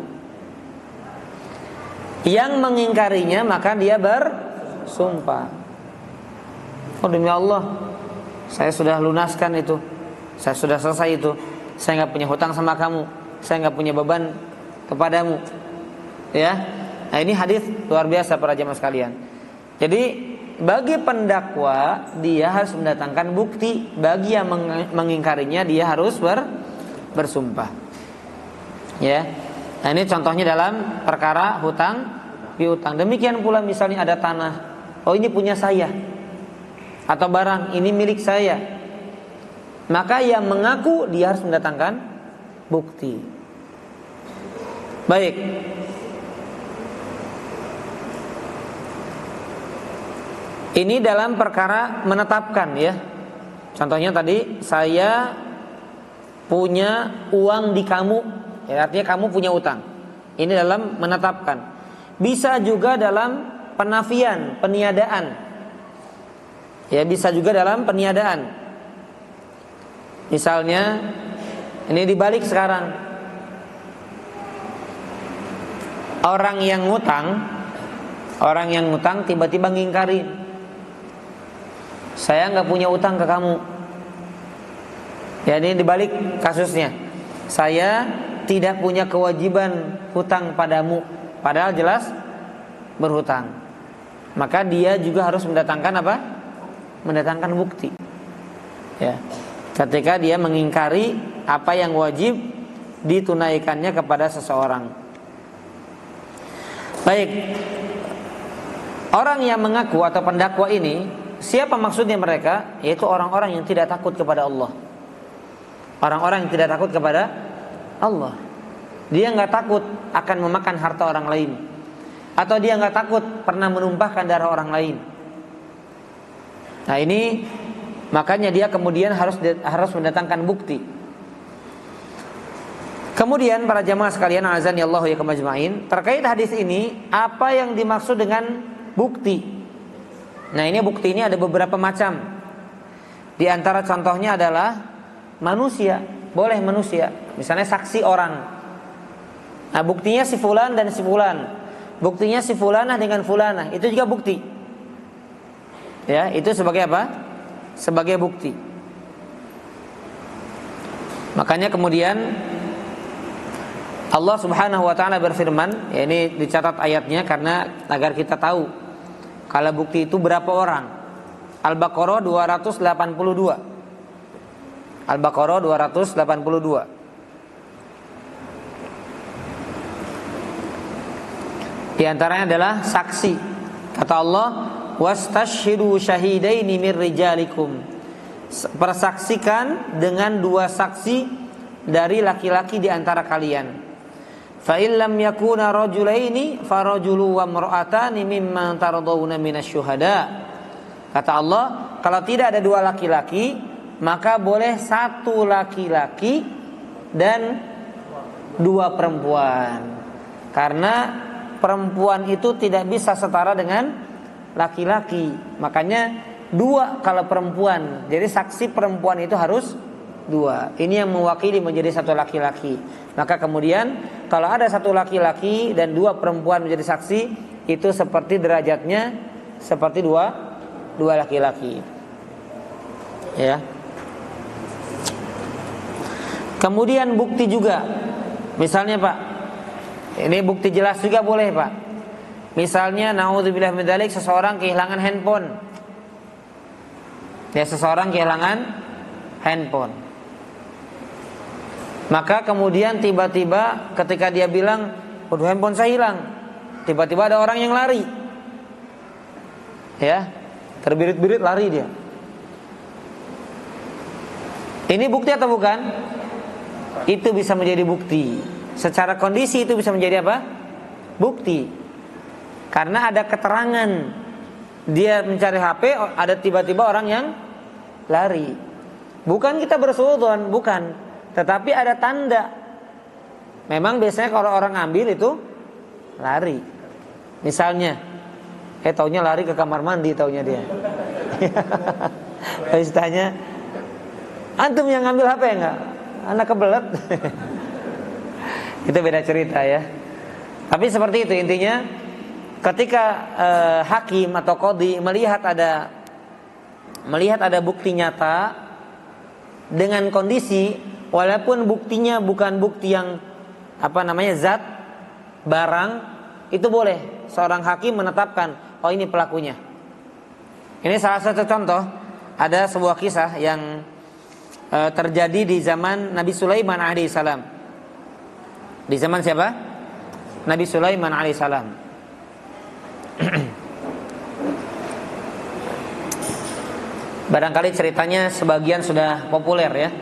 Yang mengingkarinya maka dia bersumpah. Oh, demi Allah, saya sudah lunaskan itu, saya sudah selesai itu, saya nggak punya hutang sama kamu, saya nggak punya beban kepadamu, ya. Nah, ini hadis luar biasa para jamaah sekalian. Jadi bagi pendakwa dia harus mendatangkan bukti, bagi yang mengingkarinya dia harus bersumpah. Ya. Nah, ini contohnya dalam perkara hutang piutang. Demikian pula misalnya ada tanah, oh ini punya saya, atau barang ini milik saya, maka yang mengaku dia harus mendatangkan bukti. Baik. Ini dalam perkara menetapkan, ya. Contohnya tadi, saya punya uang di kamu, ya, artinya kamu punya utang. Ini dalam menetapkan. Bisa juga dalam penafian, peniadaan. Ya, bisa juga dalam peniadaan. Misalnya, ini dibalik sekarang. Orang yang ngutang tiba-tiba ngingkarin. saya nggak punya utang ke kamu. Ya, ini dibalik kasusnya. Saya tidak punya kewajiban hutang padamu, padahal jelas berhutang. Maka dia juga harus mendatangkan apa? Mendatangkan bukti. Ya. Ketika dia mengingkari apa yang wajib ditunaikannya kepada seseorang. Baik. Orang yang mengaku atau pendakwa ini, siapa maksudnya mereka? Yaitu orang-orang yang tidak takut kepada Allah. Orang-orang yang tidak takut kepada Allah. Dia nggak takut akan memakan harta orang lain, atau dia nggak takut pernah menumpahkan darah orang lain. Nah ini makanya dia kemudian harus mendatangkan bukti. Kemudian para jamaah sekalian, azani Allah ya kamajma'in, terkait hadis ini apa yang dimaksud dengan bukti? Nah ini bukti ini ada beberapa macam. Di antara contohnya adalah manusia, boleh manusia. Misalnya saksi orang. Nah buktinya si fulan dan si fulan. Buktinya si fulanah dengan fulanah. Itu juga bukti. Ya, itu sebagai apa? Sebagai bukti. Makanya kemudian Allah Subhanahu wa taala berfirman, ya ini dicatat ayatnya karena agar kita tahu kalau bukti itu berapa orang. Al-Baqarah 282. Al-Baqarah 282. Di antaranya adalah saksi. Kata Allah, "Wastashhidu syahidaini mir rijalikum." Persaksikan dengan 2 saksi dari laki-laki di antara kalian. Fa illam yakuna rajulaini farajulu wa imra'atani mimman tardawna minasyuhada. Kata Allah, kalau tidak ada 2 laki-laki, maka boleh 1 laki-laki dan 2 perempuan. Karena perempuan itu tidak bisa setara dengan laki-laki. Makanya 2 kalau perempuan. Jadi saksi perempuan itu harus 2. Ini yang mewakili menjadi 1 laki-laki. Maka kemudian kalau ada 1 laki-laki dan 2 perempuan menjadi saksi, itu seperti derajatnya seperti 2 laki-laki. Ya. Kemudian bukti juga. Misalnya Pak, ini bukti jelas juga boleh Pak. Misalnya naudzubillah min dzalik, seseorang kehilangan handphone. Ya, seseorang kehilangan handphone. Maka kemudian tiba-tiba ketika dia bilang, "Waduh, handphone saya hilang." Tiba-tiba ada orang yang lari. Ya, terbirit-birit lari dia. Ini bukti atau bukan? Itu bisa menjadi bukti. Secara kondisi itu bisa menjadi apa? Bukti. Karena ada keterangan. Dia mencari HP, ada tiba-tiba orang yang lari. Bukan kita bersuudzon, bukan. Tetapi ada tanda. Memang biasanya kalau orang ambil itu lari. Misalnya, taunya lari ke kamar mandi, taunya dia. Habis tanya, "Antum yang ngambil HP enggak?" "Anak kebelet." Itu beda cerita ya. Tapi seperti itu intinya. Ketika hakim atau qadhi melihat ada bukti nyata dengan kondisi, walaupun buktinya bukan bukti yang zat barang, itu boleh seorang hakim menetapkan, oh ini pelakunya. Ini salah satu contoh. Ada sebuah kisah yang terjadi di zaman Nabi Sulaiman alaihissalam. Di zaman siapa? Nabi Sulaiman alaihissalam. Barangkali ceritanya sebagian sudah populer ya.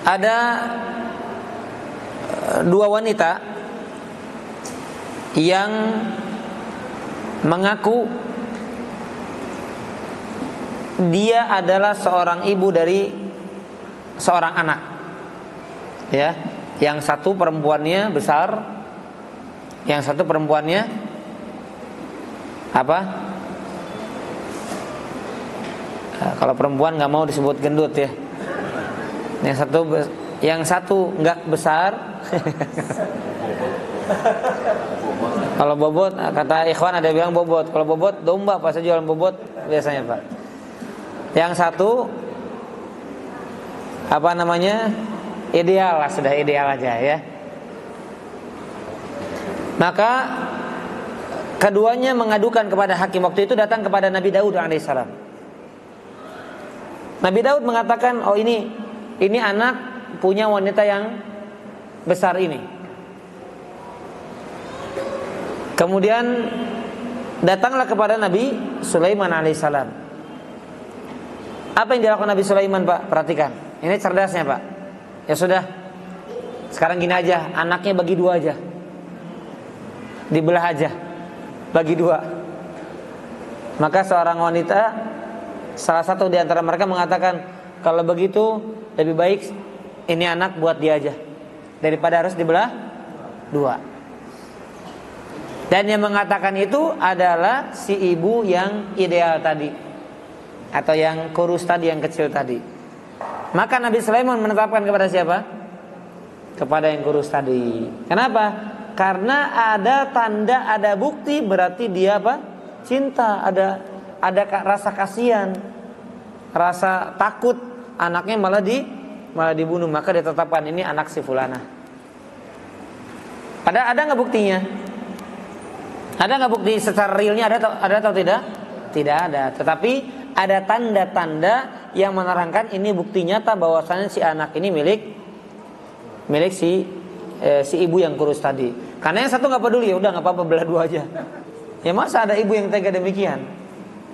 Ada 2 wanita yang mengaku dia adalah seorang ibu dari seorang anak. Ya, yang satu perempuannya besar, yang satu perempuannya kalau perempuan nggak mau disebut gendut ya. Yang satu nggak besar, Kalau bobot, kata ikhwan ada yang bilang bobot. Kalau bobot domba, pas jualan bobot biasanya Pak. Yang satu apa namanya? Ideal lah, sudah ideal aja ya. Maka keduanya mengadukan kepada hakim. Waktu itu datang kepada Nabi Daud alaihissalam. Nabi Daud mengatakan, oh ini anak punya wanita yang besar ini. Kemudian datanglah kepada Nabi Sulaiman alaihissalam. Apa yang dilakukan Nabi Sulaiman, Pak? Perhatikan. Ini cerdasnya, Pak. Ya sudah. Sekarang gini aja, anaknya bagi dua aja. Dibelah aja. Bagi dua. Maka seorang wanita, salah satu di antara mereka mengatakan, kalau begitu lebih baik ini anak buat dia aja daripada harus dibelah dua. Dan yang mengatakan itu adalah si ibu yang ideal tadi, atau yang kurus tadi, yang kecil tadi. Maka Nabi Sulaiman menetapkan kepada siapa? Kepada yang kurus tadi. Kenapa? Karena ada tanda, ada bukti, berarti dia apa? Cinta, ada rasa kasihan, rasa takut anaknya malah dibunuh. Maka ditetapkan ini anak si fulana. Ada nggak buktinya? Ada nggak bukti secara realnya? Ada atau tidak? Tidak ada. Tetapi ada tanda-tanda yang menerangkan ini bukti nyata bahwasanya si anak ini milik si ibu yang kurus tadi. Karena yang satu nggak peduli, ya udah nggak apa-apa, belah dua aja. Ya masa ada ibu yang tega demikian?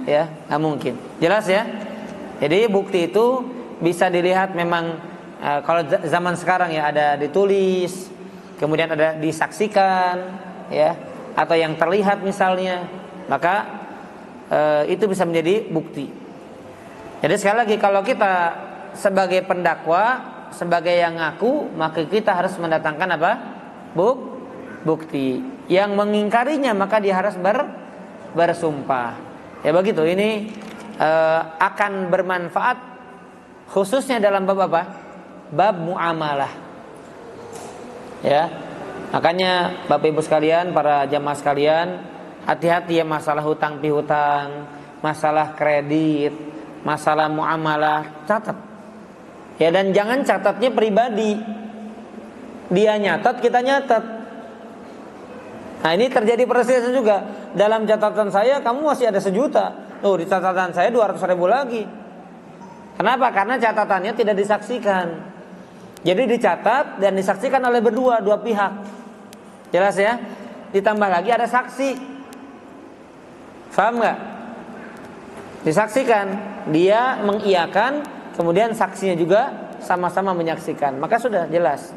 Ya nggak mungkin. Jelas ya. Jadi bukti itu bisa dilihat memang kalau zaman sekarang ya ada ditulis, kemudian ada disaksikan, ya, atau yang terlihat misalnya, maka itu bisa menjadi bukti. Jadi sekali lagi, kalau kita sebagai pendakwa, sebagai yang ngaku, maka kita harus mendatangkan apa? Bukti. Yang mengingkarinya maka dia harus bersumpah. Ya begitu. Ini akan bermanfaat khususnya dalam bab apa? Bab muamalah. Ya. Makanya Bapak Ibu sekalian, para jamaah sekalian, hati-hati ya masalah hutang pihutang, masalah kredit, masalah muamalah, catat. Ya, dan jangan catatnya pribadi. Dia nyatat, kita nyatat. Nah, ini terjadi perselisihan juga. Dalam catatan saya kamu masih ada 1 juta. Tuh, di catatan saya 200.000 lagi. Kenapa? Karena catatannya tidak disaksikan. Jadi dicatat dan disaksikan oleh dua pihak. Jelas ya? Ditambah lagi ada saksi. Paham nggak? Disaksikan, dia mengiyakan, kemudian saksinya juga sama-sama menyaksikan. Maka sudah jelas.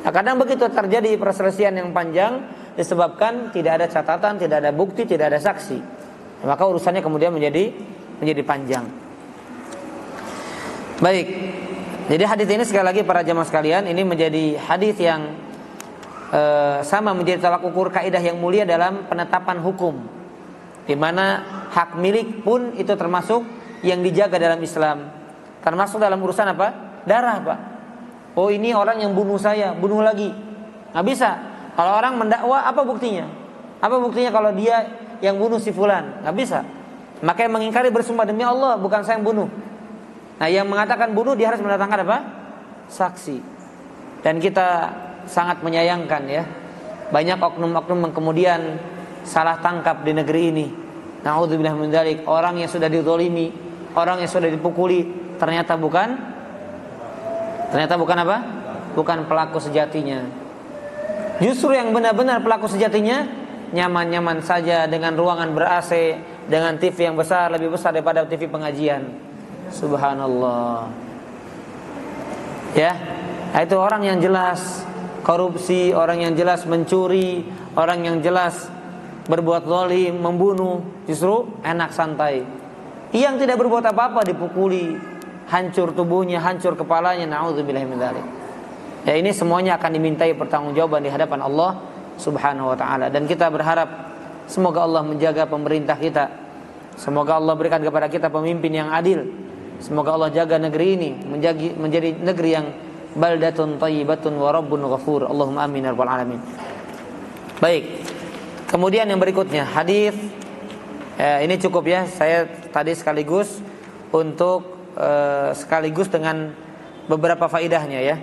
Nah, kadang begitu terjadi perselisihan yang panjang disebabkan tidak ada catatan, tidak ada bukti, tidak ada saksi. Maka urusannya kemudian menjadi panjang. Baik. Jadi hadis ini sekali lagi para jamaah sekalian, ini menjadi hadis yang sama menjadi tolak ukur kaidah yang mulia dalam penetapan hukum, di mana hak milik pun itu termasuk yang dijaga dalam Islam. Termasuk dalam urusan apa? Darah, Pak. Oh, ini orang yang bunuh saya, bunuh lagi. Nggak bisa. Kalau orang mendakwa, apa buktinya? Apa buktinya kalau dia yang bunuh si fulan? Nggak bisa. Maka yang mengingkari bersumpah demi Allah, bukan saya yang bunuh. Nah, yang mengatakan bunuh dia harus mendatangkan apa? Saksi. Dan kita sangat menyayangkan ya, banyak oknum-oknum yang kemudian salah tangkap di negeri ini. Na'udzubillah min dzalik. Orang yang sudah dizalimi, orang yang sudah dipukuli, ternyata bukan apa? Bukan pelaku sejatinya. Justru yang benar-benar pelaku sejatinya nyaman-nyaman saja dengan ruangan ber-AC, dengan TV yang besar, lebih besar daripada TV pengajian. Subhanallah. Ya, itu orang yang jelas korupsi, orang yang jelas mencuri, orang yang jelas berbuat zalim, membunuh, justru enak santai. Yang tidak berbuat apa-apa dipukuli, hancur tubuhnya, hancur kepalanya, na'udzubillahi min dzalik. Ya, ini semuanya akan dimintai pertanggungjawaban di hadapan Allah Subhanahu wa taala, dan kita berharap semoga Allah menjaga pemerintah kita. Semoga Allah berikan kepada kita pemimpin yang adil. Semoga Allah jaga negeri ini menjadi negeri yang baldatun thayyibatun wa rabbun ghafur. Allahumma amin ya rabbal alamin. Baik. Kemudian yang berikutnya hadis ini cukup ya. Saya tadi sekaligus sekaligus dengan beberapa faidahnya ya.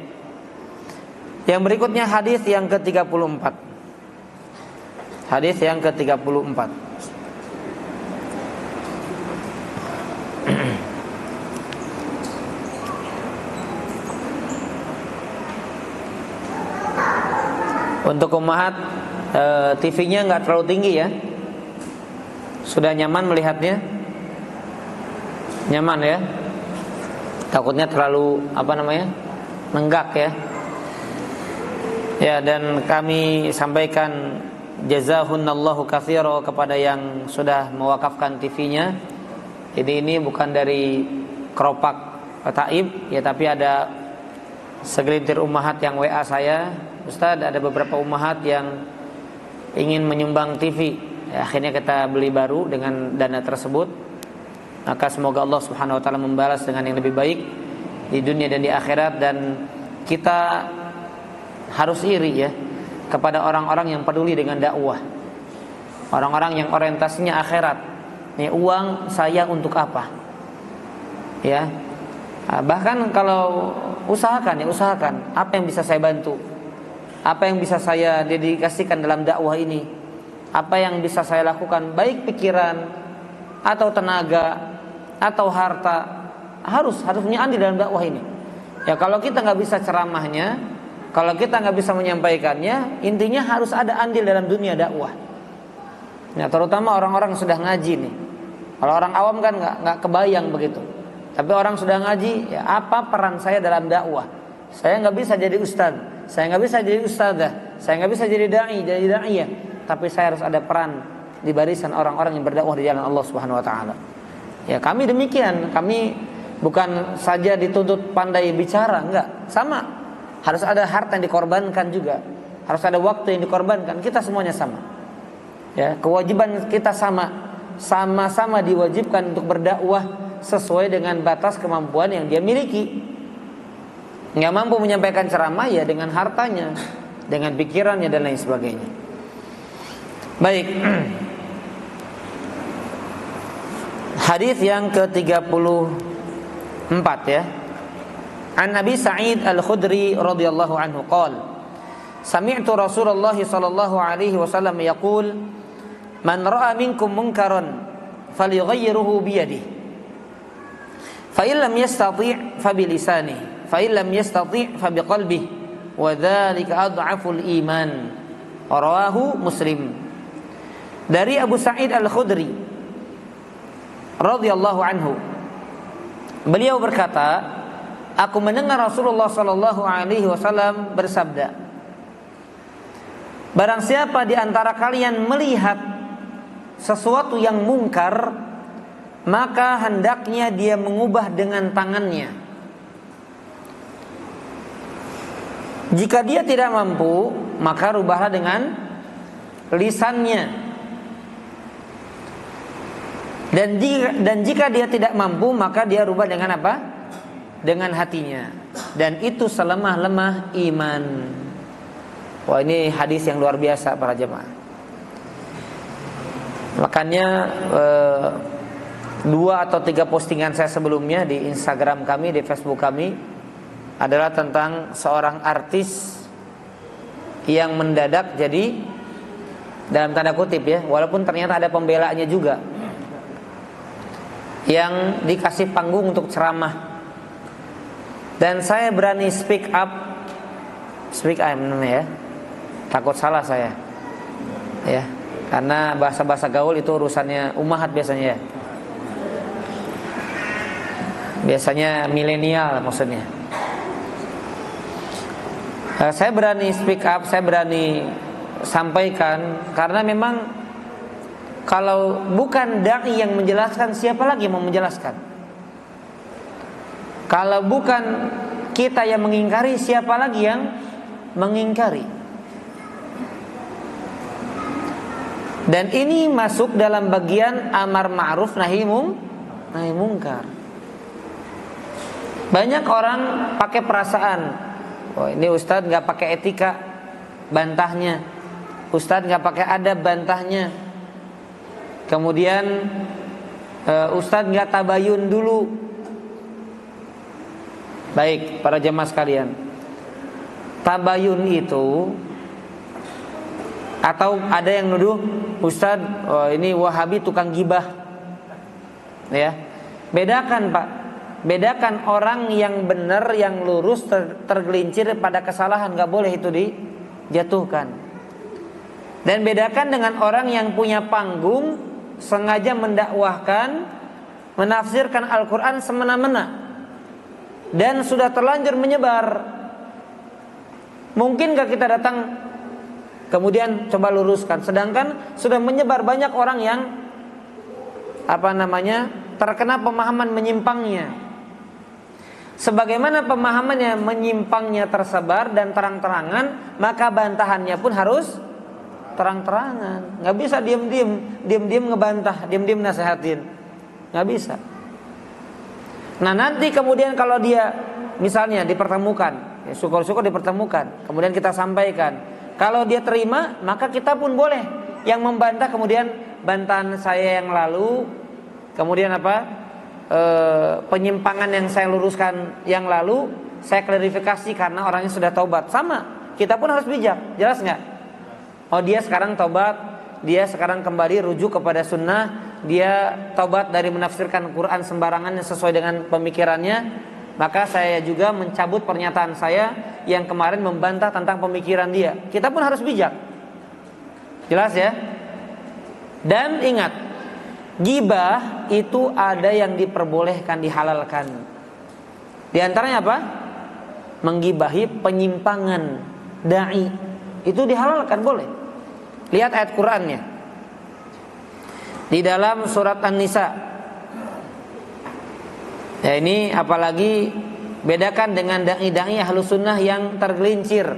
Yang berikutnya hadis yang ke-34. Hadis yang ke-34. Untuk ummahat TV-nya nggak terlalu tinggi ya. Sudah nyaman melihatnya? Nyaman ya? Takutnya terlalu nenggak ya. Ya, dan kami sampaikan jazahunallahu katsira kepada yang sudah mewakafkan TV-nya. Jadi ini bukan dari keropak taib ya, tapi ada segelintir ummahat yang WA saya, Ustaz, ada beberapa ummahat yang ingin menyumbang TV. Ya, akhirnya kita beli baru dengan dana tersebut. Maka semoga Allah Subhanahu wa taala membalas dengan yang lebih baik di dunia dan di akhirat. Dan kita harus iri ya kepada orang-orang yang peduli dengan dakwah. Orang-orang yang orientasinya akhirat. Nih, uang saya untuk apa? Ya. Bahkan kalau usahakan apa yang bisa saya bantu? Apa yang bisa saya dedikasikan dalam dakwah ini? Apa yang bisa saya lakukan, baik pikiran atau tenaga atau harta, harus punya andil dalam dakwah ini. Ya, kalau kita nggak bisa ceramahnya, kalau kita nggak bisa menyampaikannya, intinya harus ada andil dalam dunia dakwah. Ya, terutama orang-orang yang sudah ngaji nih. Kalau orang awam kan nggak kebayang begitu. Tapi orang sudah ngaji, ya apa peran saya dalam dakwah? Saya nggak bisa jadi ustaz, saya nggak bisa jadi ustadzah, saya nggak bisa jadi da'iyah. Tapi saya harus ada peran di barisan orang-orang yang berdakwah di jalan Allah Subhanahu wa taala. Ya, kami demikian. Kami bukan saja dituntut pandai bicara, enggak. Sama. Harus ada harta yang dikorbankan juga. Harus ada waktu yang dikorbankan. Kita semuanya sama. Ya, kewajiban kita sama. Sama-sama diwajibkan untuk berdakwah sesuai dengan batas kemampuan yang dia miliki. Enggak mampu menyampaikan ceramah ya dengan hartanya, dengan pikirannya dan lain sebagainya. Baik. Hadis yang ke-34 ya. An Nabi Sa'id Al-Khudri radhiyallahu anhu qala sami'tu Rasulullah sallallahu alaihi wasallam yaqul man ra'a minkum munkaran falyughayyirhu bi yadihi fa in lam yastati' fa bi lisanihi fa in lam yastati' fa bi qalbihi wa dzalika adhaful iman. Rawahu Muslim. Dari Abu Sa'id Al-Khudri radhiyallahu anhu, beliau berkata, aku mendengar Rasulullah sallallahu alaihi wasallam bersabda, barang siapa di antara kalian melihat sesuatu yang mungkar, maka hendaknya dia mengubah dengan tangannya. Jika dia tidak mampu, maka rubahlah dengan lisannya. Dan jika dia tidak mampu, maka dia rubah dengan apa? Dengan hatinya. Dan itu selemah-lemah iman. Wah, ini hadis yang luar biasa para jemaah. Makanya 2 atau 3 postingan saya sebelumnya di Instagram kami, di Facebook kami adalah tentang seorang artis yang mendadak jadi, dalam tanda kutip ya, walaupun ternyata ada pembelaannya juga, yang dikasih panggung untuk ceramah. Dan saya berani speak up namanya ya. Takut salah saya. Ya, karena bahasa-bahasa gaul itu urusannya ummahat biasanya ya. Biasanya milenial maksudnya. Saya berani speak up, saya berani sampaikan karena memang kalau bukan dai yang menjelaskan, siapa lagi yang mau menjelaskan? Kalau bukan kita yang mengingkari, siapa lagi yang mengingkari? Dan ini masuk dalam bagian amar ma'ruf nahi munkar. Banyak orang pakai perasaan. Oh, ini ustadz nggak pakai etika, bantahnya. Ustadz nggak pakai adab bantahnya. Kemudian Ustadz nggak tabayun dulu. Baik, para jemaah sekalian, tabayun itu, atau ada yang nuduh Ustadz, oh, ini Wahabi tukang gibah, ya. Bedakan Pak, bedakan orang yang benar, yang lurus, tergelincir pada kesalahan, nggak boleh itu dijatuhkan. Dan bedakan dengan orang yang punya panggung, sengaja mendakwahkan, menafsirkan Al-Quran semena-mena, dan sudah terlanjur menyebar. Mungkin gak kita datang kemudian coba luruskan, sedangkan sudah menyebar banyak orang yang terkena pemahaman menyimpangnya. Sebagaimana pemahamannya menyimpangnya tersebar dan terang-terangan, maka bantahannya pun harus terang-terangan. Gak bisa diam-diam ngebantah, diam-diam nasihatin, gak bisa. Nah nanti kemudian kalau dia misalnya dipertemukan, ya syukur-syukur dipertemukan, kemudian kita sampaikan, kalau dia terima, maka kita pun boleh yang membantah. Kemudian bantahan saya yang lalu, kemudian penyimpangan yang saya luruskan yang lalu, saya klarifikasi karena orangnya sudah taubat. Sama, kita pun harus bijak. Jelas nggak? Oh, dia sekarang taubat, dia sekarang kembali rujuk kepada sunnah, dia taubat dari menafsirkan Quran sembarangan yang sesuai dengan pemikirannya, maka saya juga mencabut pernyataan saya yang kemarin membantah tentang pemikiran dia. Kita pun harus bijak. Jelas ya? Dan ingat, ghibah itu ada yang diperbolehkan, dihalalkan. Di antaranya apa? Menggibahi penyimpangan dai. Itu dihalalkan, boleh. Lihat ayat Qur'annya. Di dalam surat An-Nisa. Ya, ini apalagi bedakan dengan dai-dai Ahlus Sunnah yang tergelincir.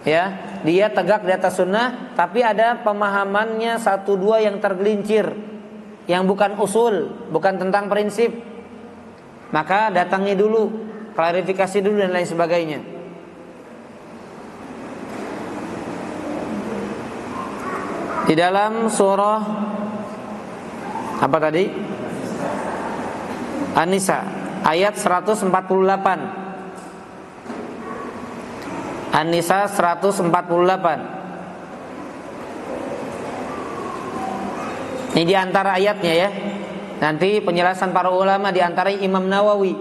Ya, dia tegak di atas sunnah, tapi ada pemahamannya satu dua yang tergelincir, yang bukan usul, bukan tentang prinsip. Maka datangi dulu, klarifikasi dulu dan lain sebagainya. Di dalam surah apa tadi? An-Nisa ayat 148. An-Nisa 148. Ini di antara ayatnya ya. Nanti penjelasan para ulama, di antara Imam Nawawi.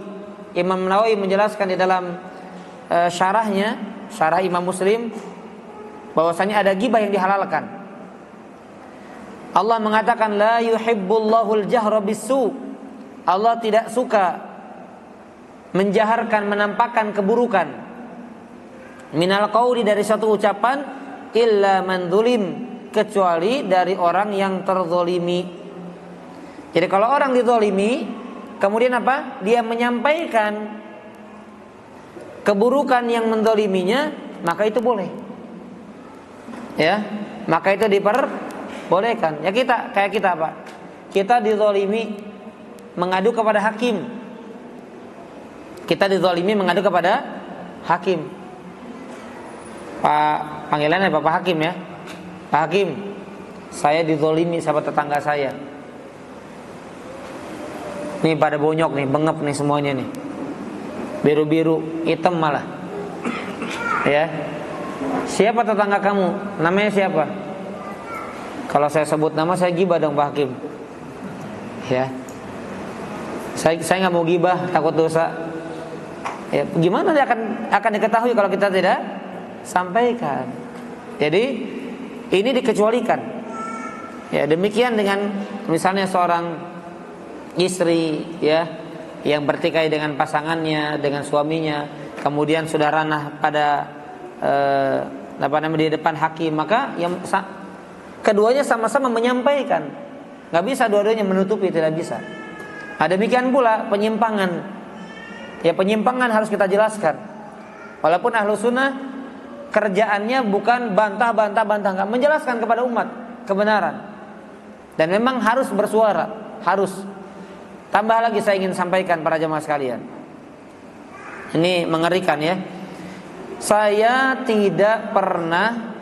Imam Nawawi menjelaskan di dalam syarahnya, syarah Imam Muslim, bahwasanya ada ghibah yang dihalalkan. Allah mengatakan la yuhibbullahul jahra bisu. Allah tidak suka menjaharkan, menampakkan keburukan. Minal qauli, dari suatu ucapan, illa man zulim, kecuali dari orang yang terzolimi. Jadi kalau orang dizolimi, kemudian apa? Dia menyampaikan keburukan yang menzoliminya, maka itu boleh. Ya, maka itu diperbolehkan. Ya kayak kita apa? Kita dizolimi, mengadu kepada hakim. Kita dizolimi mengadu kepada hakim. Pak, panggilannya Bapak Hakim ya. Pak Hakim, saya dizolimi sama tetangga saya. Nih pada bonyok nih, bengep nih semuanya nih. Biru-biru, hitam malah. Ya. Siapa tetangga kamu? Namanya siapa? Kalau saya sebut nama, saya gibah dong Pak Hakim. Ya. Saya nggak mau gibah, takut dosa. Ya, gimana dia akan diketahui kalau kita tidak sampaikan? Jadi ini dikecualikan. Ya, demikian dengan misalnya seorang istri ya yang bertikai dengan pasangannya, dengan suaminya, kemudian sudah ranah pada di depan hakim, maka yang keduanya sama-sama menyampaikan. Nggak bisa dua-duanya menutupi, tidak bisa. Nah, demikian pula penyimpangan. Ya, penyimpangan harus kita jelaskan. Walaupun Ahlus Sunnah kerjaannya bukan bantah, nggak, menjelaskan kepada umat kebenaran. Dan memang harus bersuara, harus. Tambah lagi saya ingin sampaikan para jemaah sekalian. Ini mengerikan ya. Saya tidak pernah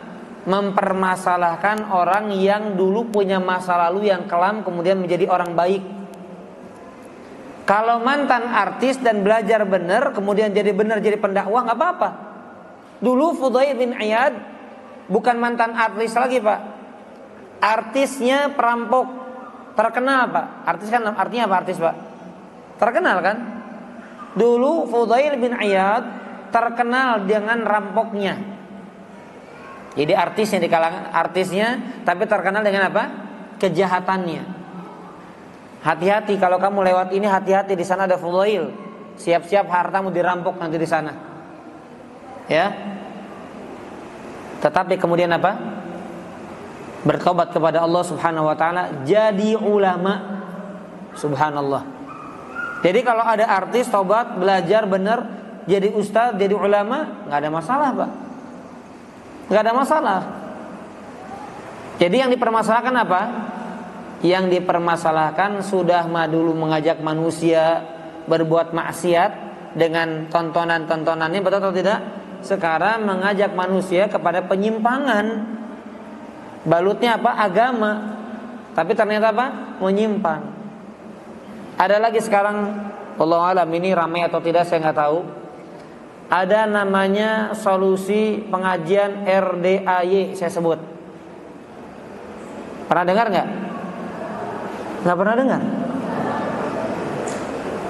mempermasalahkan orang yang dulu punya masa lalu yang kelam kemudian menjadi orang baik. Kalau mantan artis dan belajar benar kemudian jadi benar jadi pendakwah nggak apa-apa. Dulu Fudail bin Iyad bukan mantan artis lagi Pak. Artisnya perampok terkenal Pak. Artis kan artinya apa artis Pak? Terkenal kan? Dulu Fudail bin Iyad terkenal dengan rampoknya. Jadi artisnya di kalangan artisnya tapi terkenal dengan apa? Kejahatannya. Hati-hati kalau kamu lewat ini, hati-hati di sana ada Fudail. Siap-siap hartamu dirampok nanti di sana. Ya. Tetapi kemudian apa? Bertobat kepada Allah Subhanahu wa taala, jadi ulama. Subhanallah. Jadi kalau ada artis tobat, belajar benar, jadi ustaz, jadi ulama, enggak ada masalah, Pak. Enggak ada masalah. Jadi yang dipermasalahkan apa? Yang dipermasalahkan sudah dulu mengajak manusia berbuat maksiat dengan tontonan-tontonannya, betul atau tidak? Sekarang mengajak manusia kepada penyimpangan. Balutnya apa? Agama. Tapi ternyata apa? Menyimpang. Ada lagi sekarang, wallahu alam ini ramai atau tidak saya nggak tahu. Ada namanya solusi pengajian RDAY, saya sebut. Pernah dengar nggak? Nggak pernah dengar.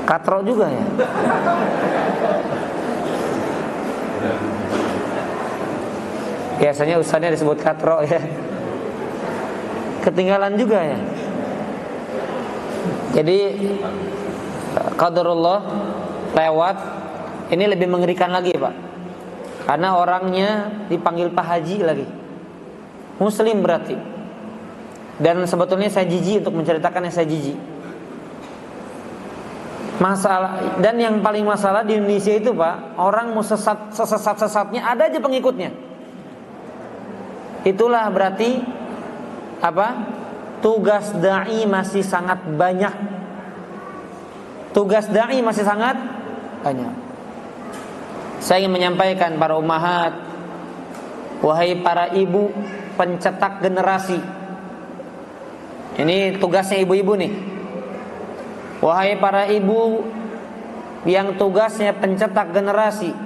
Katro juga ya. Biasanya ustaznya disebut katro ya. Ketinggalan juga ya. Jadi qadarullah lewat. Ini lebih mengerikan lagi Pak. Karena orangnya dipanggil Pak Haji lagi. Muslim berarti. Dan sebetulnya saya jijik untuk menceritakan yang saya jijik. Masalah, dan yang paling masalah di Indonesia itu Pak, orang mau sesat-sesatnya ada aja pengikutnya. Itulah berarti apa? Tugas dai masih sangat banyak. Tugas dai masih sangat banyak. Saya ingin menyampaikan para ummahat, wahai para ibu pencetak generasi. Ini tugasnya ibu-ibu nih. Wahai para ibu yang tugasnya pencetak generasi,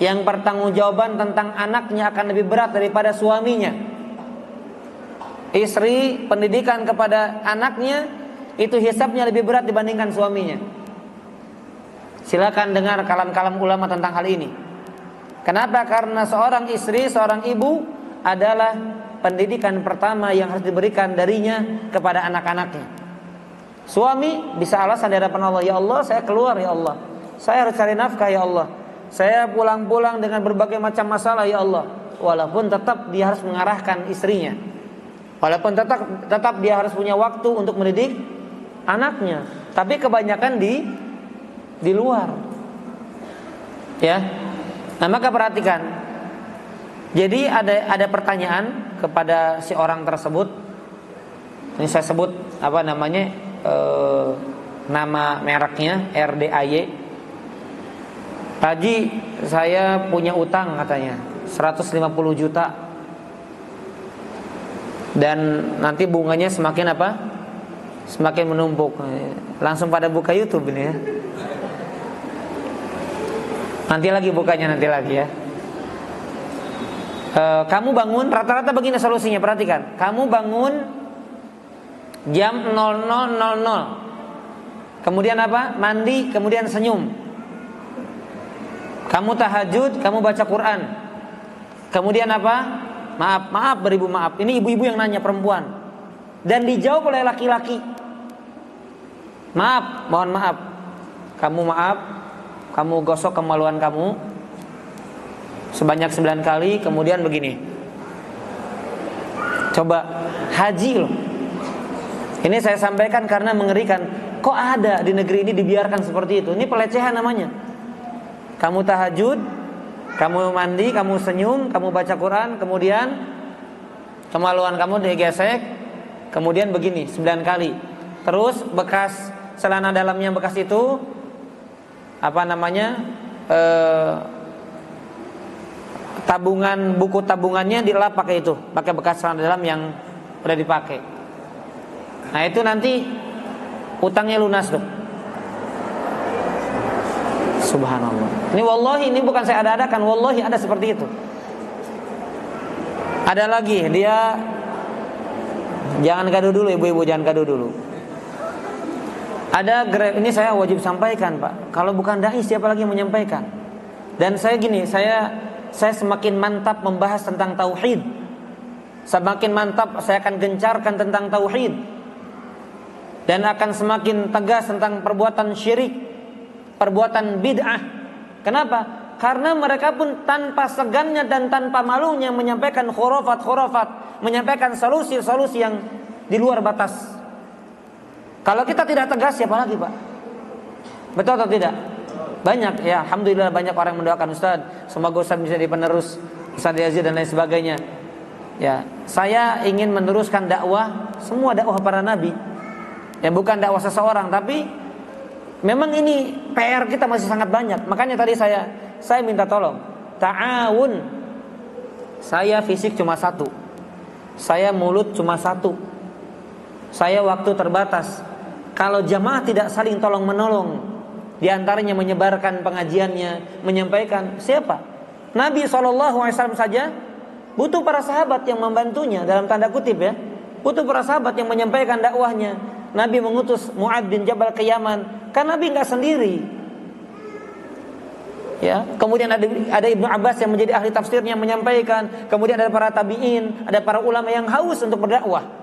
yang pertanggungjawaban tentang anaknya akan lebih berat daripada suaminya. Istri pendidikan kepada anaknya itu hisabnya lebih berat dibandingkan suaminya. Silakan dengar kalam-kalam ulama tentang hal ini. Kenapa? Karena seorang istri, seorang ibu adalah pendidikan pertama yang harus diberikan darinya kepada anak-anaknya. Suami bisa alasan di hadapan Allah, ya Allah saya keluar ya Allah, saya harus cari nafkah ya Allah, saya pulang-pulang dengan berbagai macam masalah ya Allah. Walaupun tetap dia harus mengarahkan istrinya, walaupun tetap dia harus punya waktu untuk mendidik anaknya. Tapi kebanyakan di luar. Ya. Nah, maka perhatikan. Jadi ada pertanyaan kepada si orang tersebut. Ini saya sebut apa namanya? Nama mereknya RDAY. Haji, saya punya utang katanya 150 juta. Dan nanti bunganya semakin apa? Semakin menumpuk. Langsung pada buka YouTube ini ya. Nanti lagi bukanya nanti lagi ya. Kamu bangun, rata-rata begini solusinya, perhatikan. Kamu bangun jam 00.00. Kemudian apa? Mandi, kemudian senyum. Kamu tahajud, kamu baca Quran. Kemudian apa? Maaf beribu maaf. Ini ibu-ibu yang nanya, perempuan. Dan dijawab oleh laki-laki. Maaf, mohon maaf. Kamu maaf. Kamu gosok kemaluan kamu sebanyak 9 kali. Kemudian begini. Coba haji loh. Ini saya sampaikan karena mengerikan. Kok ada di negeri ini dibiarkan seperti itu? Ini pelecehan namanya. Kamu tahajud, kamu mandi, kamu senyum, kamu baca Quran, kemudian kemaluan kamu digesek, kemudian begini 9 kali. Terus bekas celana dalamnya bekas itu apa namanya? tabungan, buku tabungannya dilap pakai itu, pakai bekas celana dalam yang udah dipakai. Nah itu nanti utangnya lunas tuh. Subhanallah. Ini wallahi, ini bukan saya ada-adakan, wallahi ada seperti itu. Ada lagi, dia jangan gaduh dulu ibu-ibu, jangan gaduh dulu. Ada Grab, ini saya wajib sampaikan Pak. Kalau bukan dai siapa lagi yang menyampaikan? Dan saya gini, saya semakin mantap membahas tentang tauhid. Semakin mantap saya akan gencarkan tentang tauhid. Dan akan semakin tegas tentang perbuatan syirik, perbuatan bid'ah. Kenapa? Karena mereka pun tanpa segannya dan tanpa malunya menyampaikan khurafat, menyampaikan solusi-solusi yang di luar batas. Kalau kita tidak tegas, siapa lagi Pak? Betul atau tidak? Banyak ya, alhamdulillah banyak orang yang mendoakan Ustaz, semoga Ustaz bisa jadi penerus Ustaz Yazid dan lain sebagainya. Ya, saya ingin meneruskan dakwah, semua dakwah para nabi. Ya, bukan dakwah seseorang, tapi memang ini PR kita masih sangat banyak. Makanya tadi saya minta tolong, ta'awun. Saya fisik cuma satu, saya mulut cuma satu, saya waktu terbatas. Kalau jamaah tidak saling tolong menolong, di antaranya menyebarkan pengajiannya, menyampaikan, siapa? Nabi SAW saja butuh para sahabat yang membantunya, dalam tanda kutip ya, butuh para sahabat yang menyampaikan dakwahnya. Nabi mengutus Mu'ad bin Jabal ke Yaman, kan Nabi nggak sendiri. Ya, kemudian ada Ibnu Abbas yang menjadi ahli tafsirnya menyampaikan, kemudian ada para tabi'in, ada para ulama yang haus untuk berdakwah.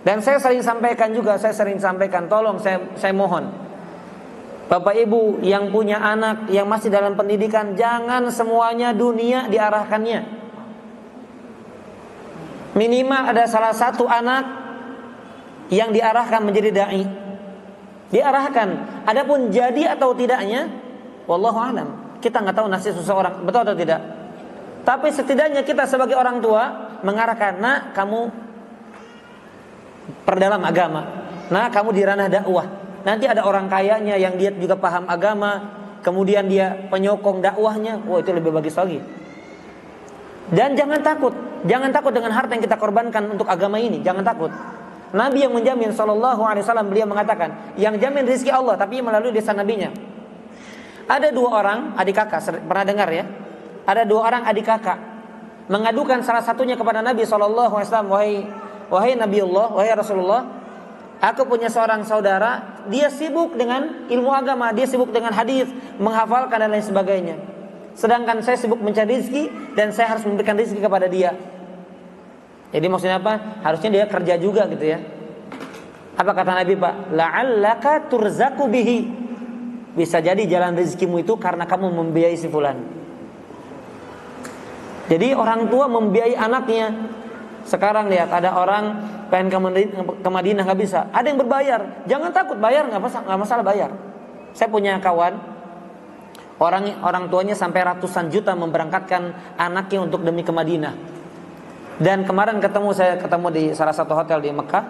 Dan saya sering sampaikan juga, tolong saya mohon, Bapak Ibu yang punya anak yang masih dalam pendidikan, jangan semuanya dunia diarahkannya. Minimal ada salah satu anak yang diarahkan menjadi dai. Diarahkan. Adapun jadi atau tidaknya, wallahu a'lam. Kita nggak tahu nasib seseorang, betul atau tidak. Tapi setidaknya kita sebagai orang tua mengarahkan, nak kamu perdalam agama, nah kamu di ranah dakwah. Nanti ada orang kayanya yang dia juga paham agama, kemudian dia penyokong dakwahnya, wah itu lebih bagus lagi. Dan jangan takut dengan harta yang kita korbankan untuk agama ini, jangan takut. Nabi yang menjamin SAW, beliau mengatakan, yang jamin rezeki Allah, tapi melalui lisan nabinya. Ada dua orang adik kakak, pernah dengar ya? Ada dua orang adik kakak mengadukan salah satunya kepada Nabi SAW, wahai Nabi Allah, wahai Rasulullah, aku punya seorang saudara, dia sibuk dengan ilmu agama, dia sibuk dengan hadis, menghafalkan dan lain sebagainya. Sedangkan saya sibuk mencari rezeki dan saya harus memberikan rezeki kepada dia. Jadi maksudnya apa? Harusnya dia kerja juga gitu ya. Apa kata Nabi Pak? La'allaka turzaku bihi. Bisa jadi jalan rezekimu itu karena kamu membiayai si fulan. Jadi orang tua membiayai anaknya. Sekarang lihat, ada orang pengen ke Madinah nggak bisa, ada yang berbayar. Jangan takut, bayar nggak masalah bayar. Saya punya kawan, orang tuanya sampai ratusan juta memberangkatkan anaknya untuk demi ke Madinah. Dan kemarin saya ketemu di salah satu hotel di Mekah.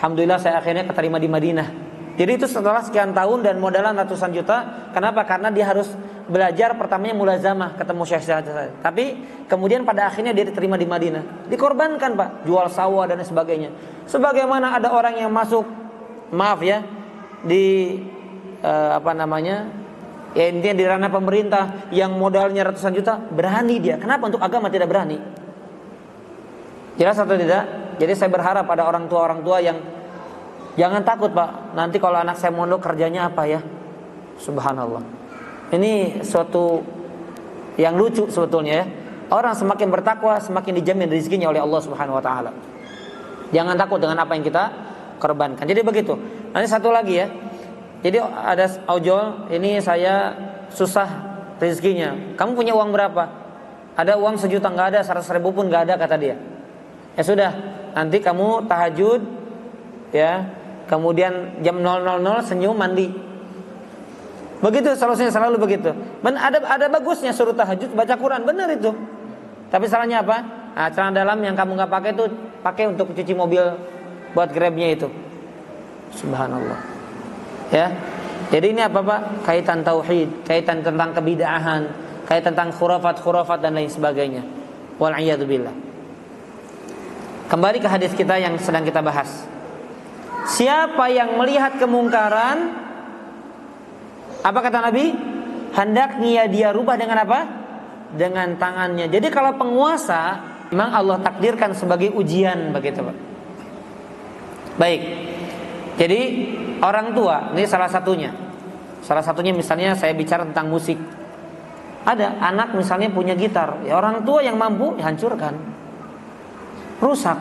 Alhamdulillah saya akhirnya keterima di Madinah. Jadi itu setelah sekian tahun dan modalan ratusan juta. Kenapa? Karena dia harus belajar, pertamanya mulazamah ketemu syekh. Tapi kemudian pada akhirnya dia diterima di Madinah. Dikorbankan Pak, jual sawah dan sebagainya. Sebagaimana ada orang yang masuk, maaf ya, di ya intinya di ranah pemerintah yang modalnya ratusan juta, berani dia. Kenapa untuk agama tidak berani? Jelas atau tidak? Jadi saya berharap pada orang tua yang jangan takut Pak, nanti kalau anak saya mondok kerjanya apa ya? Subhanallah. Ini suatu yang lucu sebetulnya ya. Orang semakin bertakwa semakin dijamin rezekinya oleh Allah Subhanahu wa taala. Jangan takut dengan apa yang kita korbankan. Jadi begitu. Nanti satu lagi ya. Jadi ada ojol, ini saya susah rezekinya. Kamu punya uang berapa? Ada uang 1 juta, enggak ada, 100.000 pun enggak ada kata dia. Ya sudah, nanti kamu tahajud ya. Kemudian jam 000 senyum mandi. Begitu solusinya, selalu begitu. Ada bagusnya suruh tahajud baca Quran, benar itu. Tapi salahnya apa? Nah, celana dalam yang kamu nggak pakai itu pakai untuk cuci mobil buat Grabnya itu. Subhanallah. Ya. Jadi ini apa Pak? Kaitan tauhid, kaitan tentang kebid'ahan, kayak tentang khurafat dan lain sebagainya. Wal'iyadzubillah. Kembali ke hadis kita yang sedang kita bahas. Siapa yang melihat kemungkaran, apa kata Nabi? Hendaknya dia rubah dengan apa? Dengan tangannya. Jadi kalau penguasa, memang Allah takdirkan sebagai ujian begitu, Pak. Baik. Jadi orang tua, ini salah satunya. Salah satunya misalnya saya bicara tentang musik. Ada anak misalnya punya gitar, ya orang tua yang mampu hancurkan, rusak.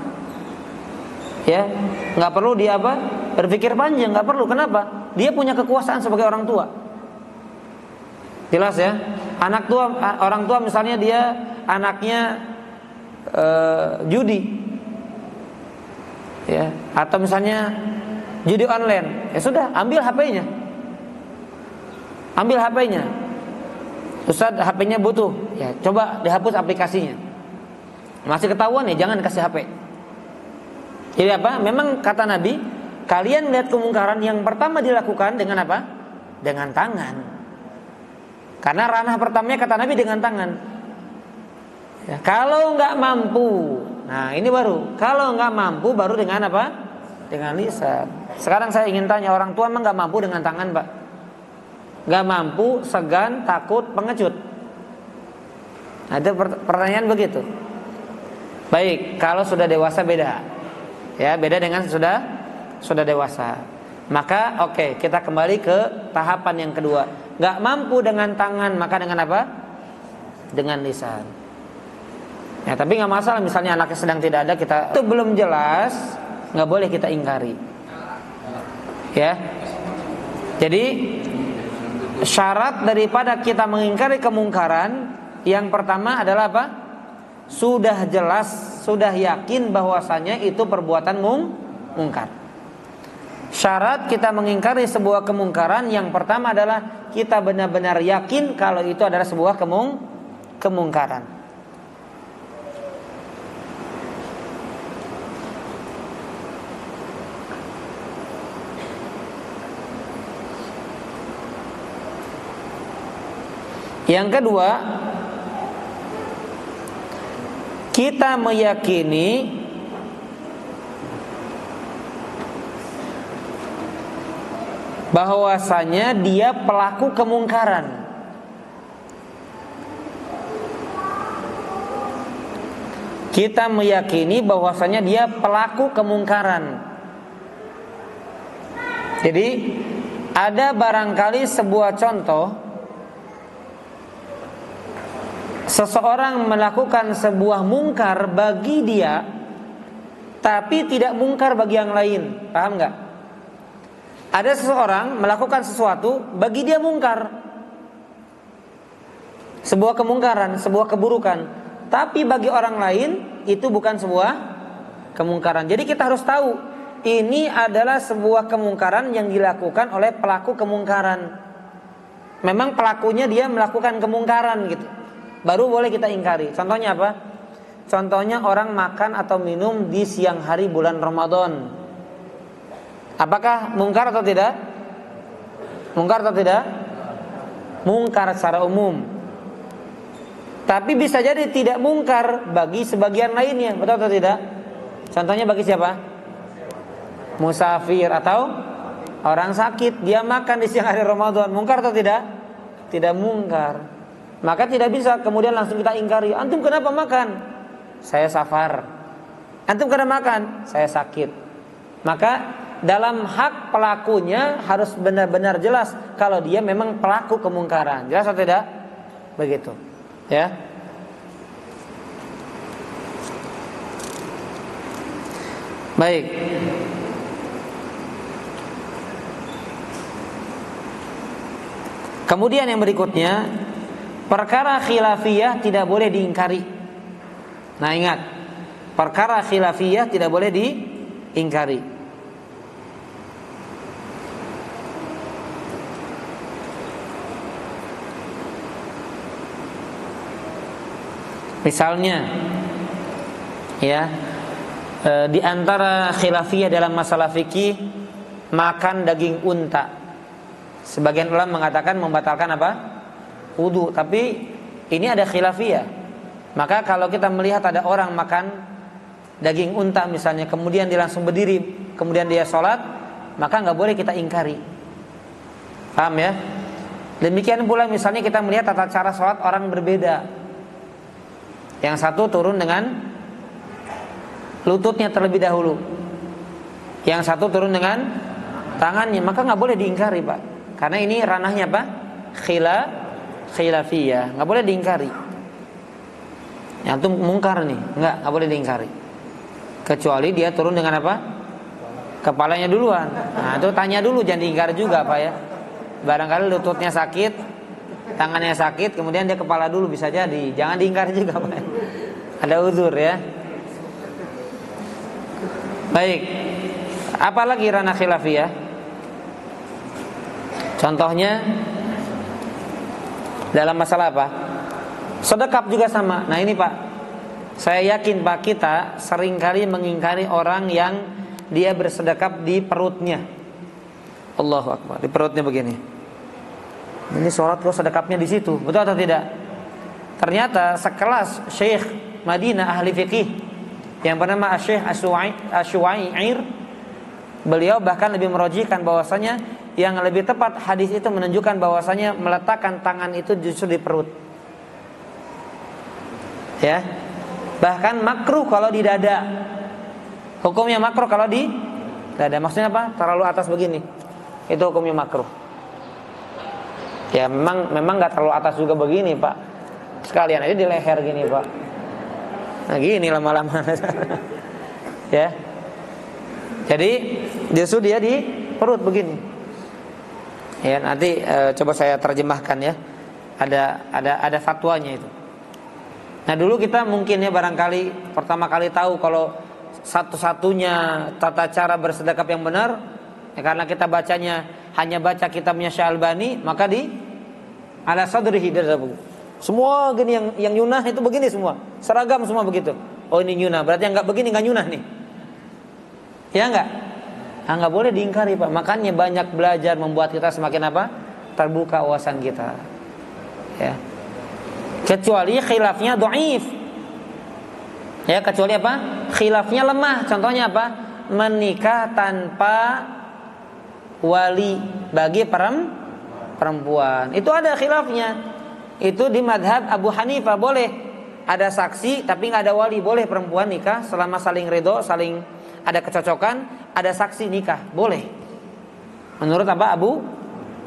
Ya, nggak perlu dia apa? Berpikir panjang, nggak perlu. Kenapa? Dia punya kekuasaan sebagai orang tua. Jelas ya. Orang tua misalnya dia anaknya judi, ya, atau misalnya judi online, ya sudah, ambil HP-nya. Ambil HP-nya. Ustaz, HP-nya butuh. Ya, coba dihapus aplikasinya. Masih ketahuan ya, jangan kasih HP. Jadi apa? Memang kata Nabi, kalian melihat kemungkaran yang pertama dilakukan dengan apa? Dengan tangan. Karena ranah pertamanya kata Nabi dengan tangan. Ya, kalau nggak mampu, nah ini baru. Kalau nggak mampu baru dengan apa? Dengan lisan. Sekarang saya ingin tanya, orang tua emang nggak mampu dengan tangan, Pak? Nggak mampu, segan, takut, pengecut. Ada pertanyaan begitu. Baik, kalau sudah dewasa beda. Ya, beda dengan sudah dewasa. Maka oke, kita kembali ke tahapan yang kedua. Nggak mampu dengan tangan, maka dengan apa? Dengan lisan. Ya, tapi nggak masalah. Misalnya anaknya sedang tidak ada, itu belum jelas, nggak boleh kita ingkari. Ya. Jadi syarat daripada kita mengingkari kemungkaran yang pertama adalah apa? Sudah jelas, sudah yakin bahwasanya itu perbuatan mungkar. Syarat kita mengingkari sebuah kemungkaran yang pertama adalah kita benar-benar yakin kalau itu adalah sebuah kemungkaran. Yang kedua, kita meyakini bahwasanya dia pelaku kemungkaran. Kita meyakini bahwasanya dia pelaku kemungkaran. Jadi ada barangkali sebuah contoh, seseorang melakukan sebuah mungkar bagi dia, tapi tidak mungkar bagi yang lain. Paham nggak? Ada seseorang melakukan sesuatu, bagi dia mungkar, sebuah kemungkaran, sebuah keburukan, tapi bagi orang lain itu bukan sebuah kemungkaran. Jadi kita harus tahu, ini adalah sebuah kemungkaran yang dilakukan oleh pelaku kemungkaran. Memang pelakunya dia melakukan kemungkaran gitu, baru boleh kita ingkari. Contohnya apa? Contohnya orang makan atau minum di siang hari bulan Ramadan. Apakah mungkar atau tidak? Mungkar atau tidak? Mungkar secara umum. Tapi bisa jadi tidak mungkar bagi sebagian lainnya, betul atau tidak? Contohnya bagi siapa? Musafir atau orang sakit, dia makan di siang hari Ramadan, mungkar atau tidak? Tidak mungkar. Maka tidak bisa kemudian langsung kita ingkari. Antum kenapa makan? Saya safar. Antum kenapa makan? Saya sakit. Maka dalam hak pelakunya harus benar-benar jelas kalau dia memang pelaku kemungkaran. Jelas atau tidak? Begitu. Ya. Baik. Kemudian yang berikutnya, perkara khilafiyah tidak boleh diingkari. Nah ingat, perkara khilafiyah tidak boleh diingkari. Misalnya, ya, di antara khilafiyah dalam masalah fikih, makan daging unta. Sebagian ulama mengatakan membatalkan apa? Wudu. Tapi ini ada khilafiyah. Maka kalau kita melihat ada orang makan daging unta misalnya, kemudian dia langsung berdiri, kemudian dia sholat, maka nggak boleh kita ingkari. Paham ya? Demikian pula misalnya kita melihat tata cara sholat orang berbeda. Yang satu turun dengan lututnya terlebih dahulu, yang satu turun dengan tangannya, maka nggak boleh diingkari, Pak. Karena ini ranahnya apa? Khilafiyah, nggak boleh diingkari. Yang itu mungkar nih, nggak boleh diingkari. Kecuali dia turun dengan apa? Kepalanya duluan. Nah itu tanya dulu, jangan diingkari juga, Pak ya. Barangkali lututnya sakit, tangannya sakit, kemudian dia kepala dulu, bisa jadi. Jangan diingkari juga, Pak. Ada uzur ya. Baik. Apalagi ranah khilafiyah? Contohnya dalam masalah apa? Sedekap juga sama. Nah ini Pak, saya yakin Pak, kita seringkali mengingkari orang yang dia bersedekap di perutnya. Allahu Akbar, di perutnya begini. Ini sholat kok sedekapnya di situ, betul atau tidak? Ternyata sekelas Syekh Madinah ahli fikih yang bernama Syekh Asy'air, beliau bahkan lebih merojihkan bahwasanya yang lebih tepat hadis itu menunjukkan bahwasanya meletakkan tangan itu justru di perut. Ya. Bahkan makruh kalau di dada. Hukumnya makruh kalau di dada. Maksudnya apa? Terlalu atas begini. Itu hukumnya makruh. Ya memang enggak terlalu atas juga begini, Pak. Sekalian aja di leher gini, Pak. Nah, gini lama-lama. Ya. Jadi justru dia di perut begini. Ya, nanti coba saya terjemahkan ya. Ada fatwanya itu. Nah, dulu kita mungkin ya barangkali pertama kali tahu kalau satu-satunya tata cara bersedekap yang benar ya, karena kita bacanya hanya baca kitabnya Syalbani, maka di ala sadrihi semua gini yang nyunah itu begini semua, seragam semua begitu. Oh ini nyunah, berarti yang enggak begini enggak nyunah nih. Ya enggak? Enggak boleh diingkari, Pak. Makanya banyak belajar membuat kita semakin apa? Terbuka wawasan kita. Ya. Kecuali khilafnya dhaif. Ya, kecuali apa? Khilafnya lemah. Contohnya apa? Menikah tanpa wali bagi perempuan. Itu ada khilafnya. Itu di madhab Abu Hanifah boleh ada saksi tapi nggak ada wali, boleh perempuan nikah selama saling ridho, saling ada kecocokan, ada saksi nikah, boleh. Menurut apa?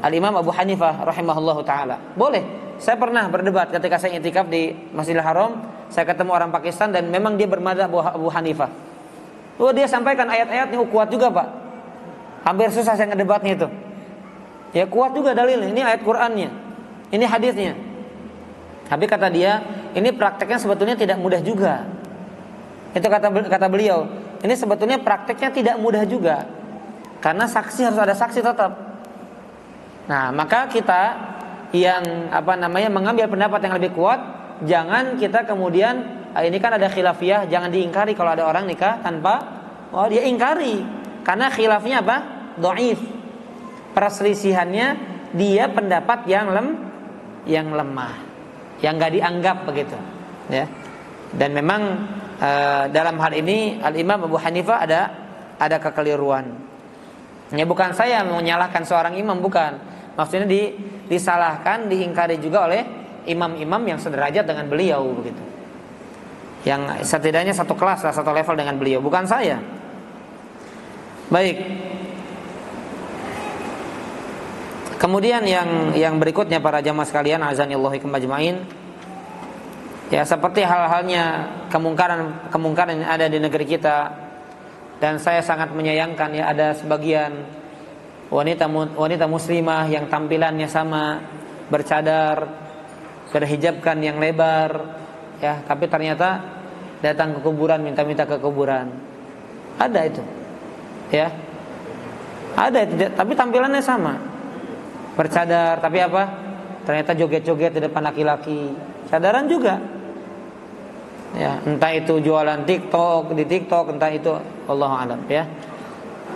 Al-Imam Abu Hanifah rahimahullahu taala. Boleh. Saya pernah berdebat ketika saya i'tikaf di Masjidil Haram, saya ketemu orang Pakistan dan memang dia bermadzhab Abu Hanifah. Dia sampaikan ayat-ayatnya kuat juga, Pak. Hampir susah saya ngedebatnya itu. Ya kuat juga dalilnya, ini ayat Qur'annya. Ini hadisnya. Tapi kata dia, ini prakteknya sebetulnya tidak mudah juga. Itu kata beliau, ini sebetulnya prakteknya tidak mudah juga. Karena saksi harus ada saksi tetap. Nah, maka kita yang mengambil pendapat yang lebih kuat, jangan kita kemudian ini kan ada khilafiyah, jangan diingkari kalau ada orang nikah tanpa dia ingkari. Karena khilafnya apa? Dhaif. Perselisihannya dia pendapat yang lemah, yang enggak dianggap begitu, ya. Dan memang dalam hal ini Al-Imam Abu Hanifah ada kekeliruan. Ya bukan saya menyalahkan seorang imam, bukan. Maksudnya disalahkan, diingkari juga oleh imam-imam yang sederajat dengan beliau begitu. Yang setidaknya satu kelas lah, satu level dengan beliau, bukan saya. Baik. Kemudian yang berikutnya para jamaah sekalian, azanillahu ikum ajmain. Ya seperti hal-halnya kemungkaran yang ada di negeri kita, dan saya sangat menyayangkan ya ada sebagian wanita muslimah yang tampilannya sama, bercadar, berhijabkan yang lebar, ya, tapi ternyata datang ke kuburan minta-minta ke kuburan. Ada itu, ya, ada itu, tapi tampilannya sama, bercadar, tapi apa? Ternyata joget-joget di depan laki-laki, cadaran juga, ya, entah itu jualan di TikTok, entah itu Allahu a'lam, ya.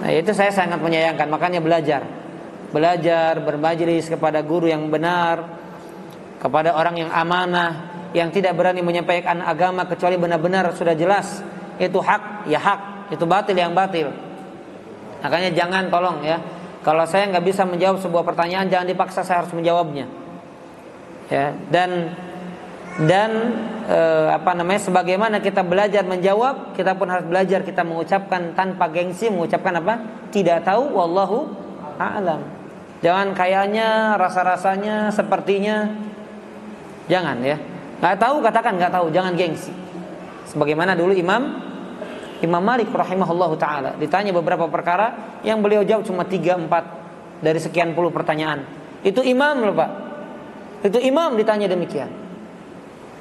Nah itu saya sangat menyayangkan. Makanya belajar bermajlis kepada guru yang benar, kepada orang yang amanah, yang tidak berani menyampaikan agama kecuali benar-benar sudah jelas itu hak, ya hak, itu batil, yang batil. Makanya jangan, tolong ya, kalau saya nggak bisa menjawab sebuah pertanyaan, jangan dipaksa saya harus menjawabnya. Ya, dan sebagaimana kita belajar menjawab, kita pun harus belajar kita mengucapkan tanpa gengsi, mengucapkan apa? Tidak tahu, wallahu a'lam. Jangan kayaknya, rasa-rasanya, sepertinya. Jangan ya. Nggak tahu, katakan nggak tahu, jangan gengsi. Sebagaimana dulu Imam Malik rahimahullahu taala ditanya beberapa perkara yang beliau jawab cuma 3-4 dari sekian puluh pertanyaan. Itu imam loh Pak. Itu imam ditanya demikian.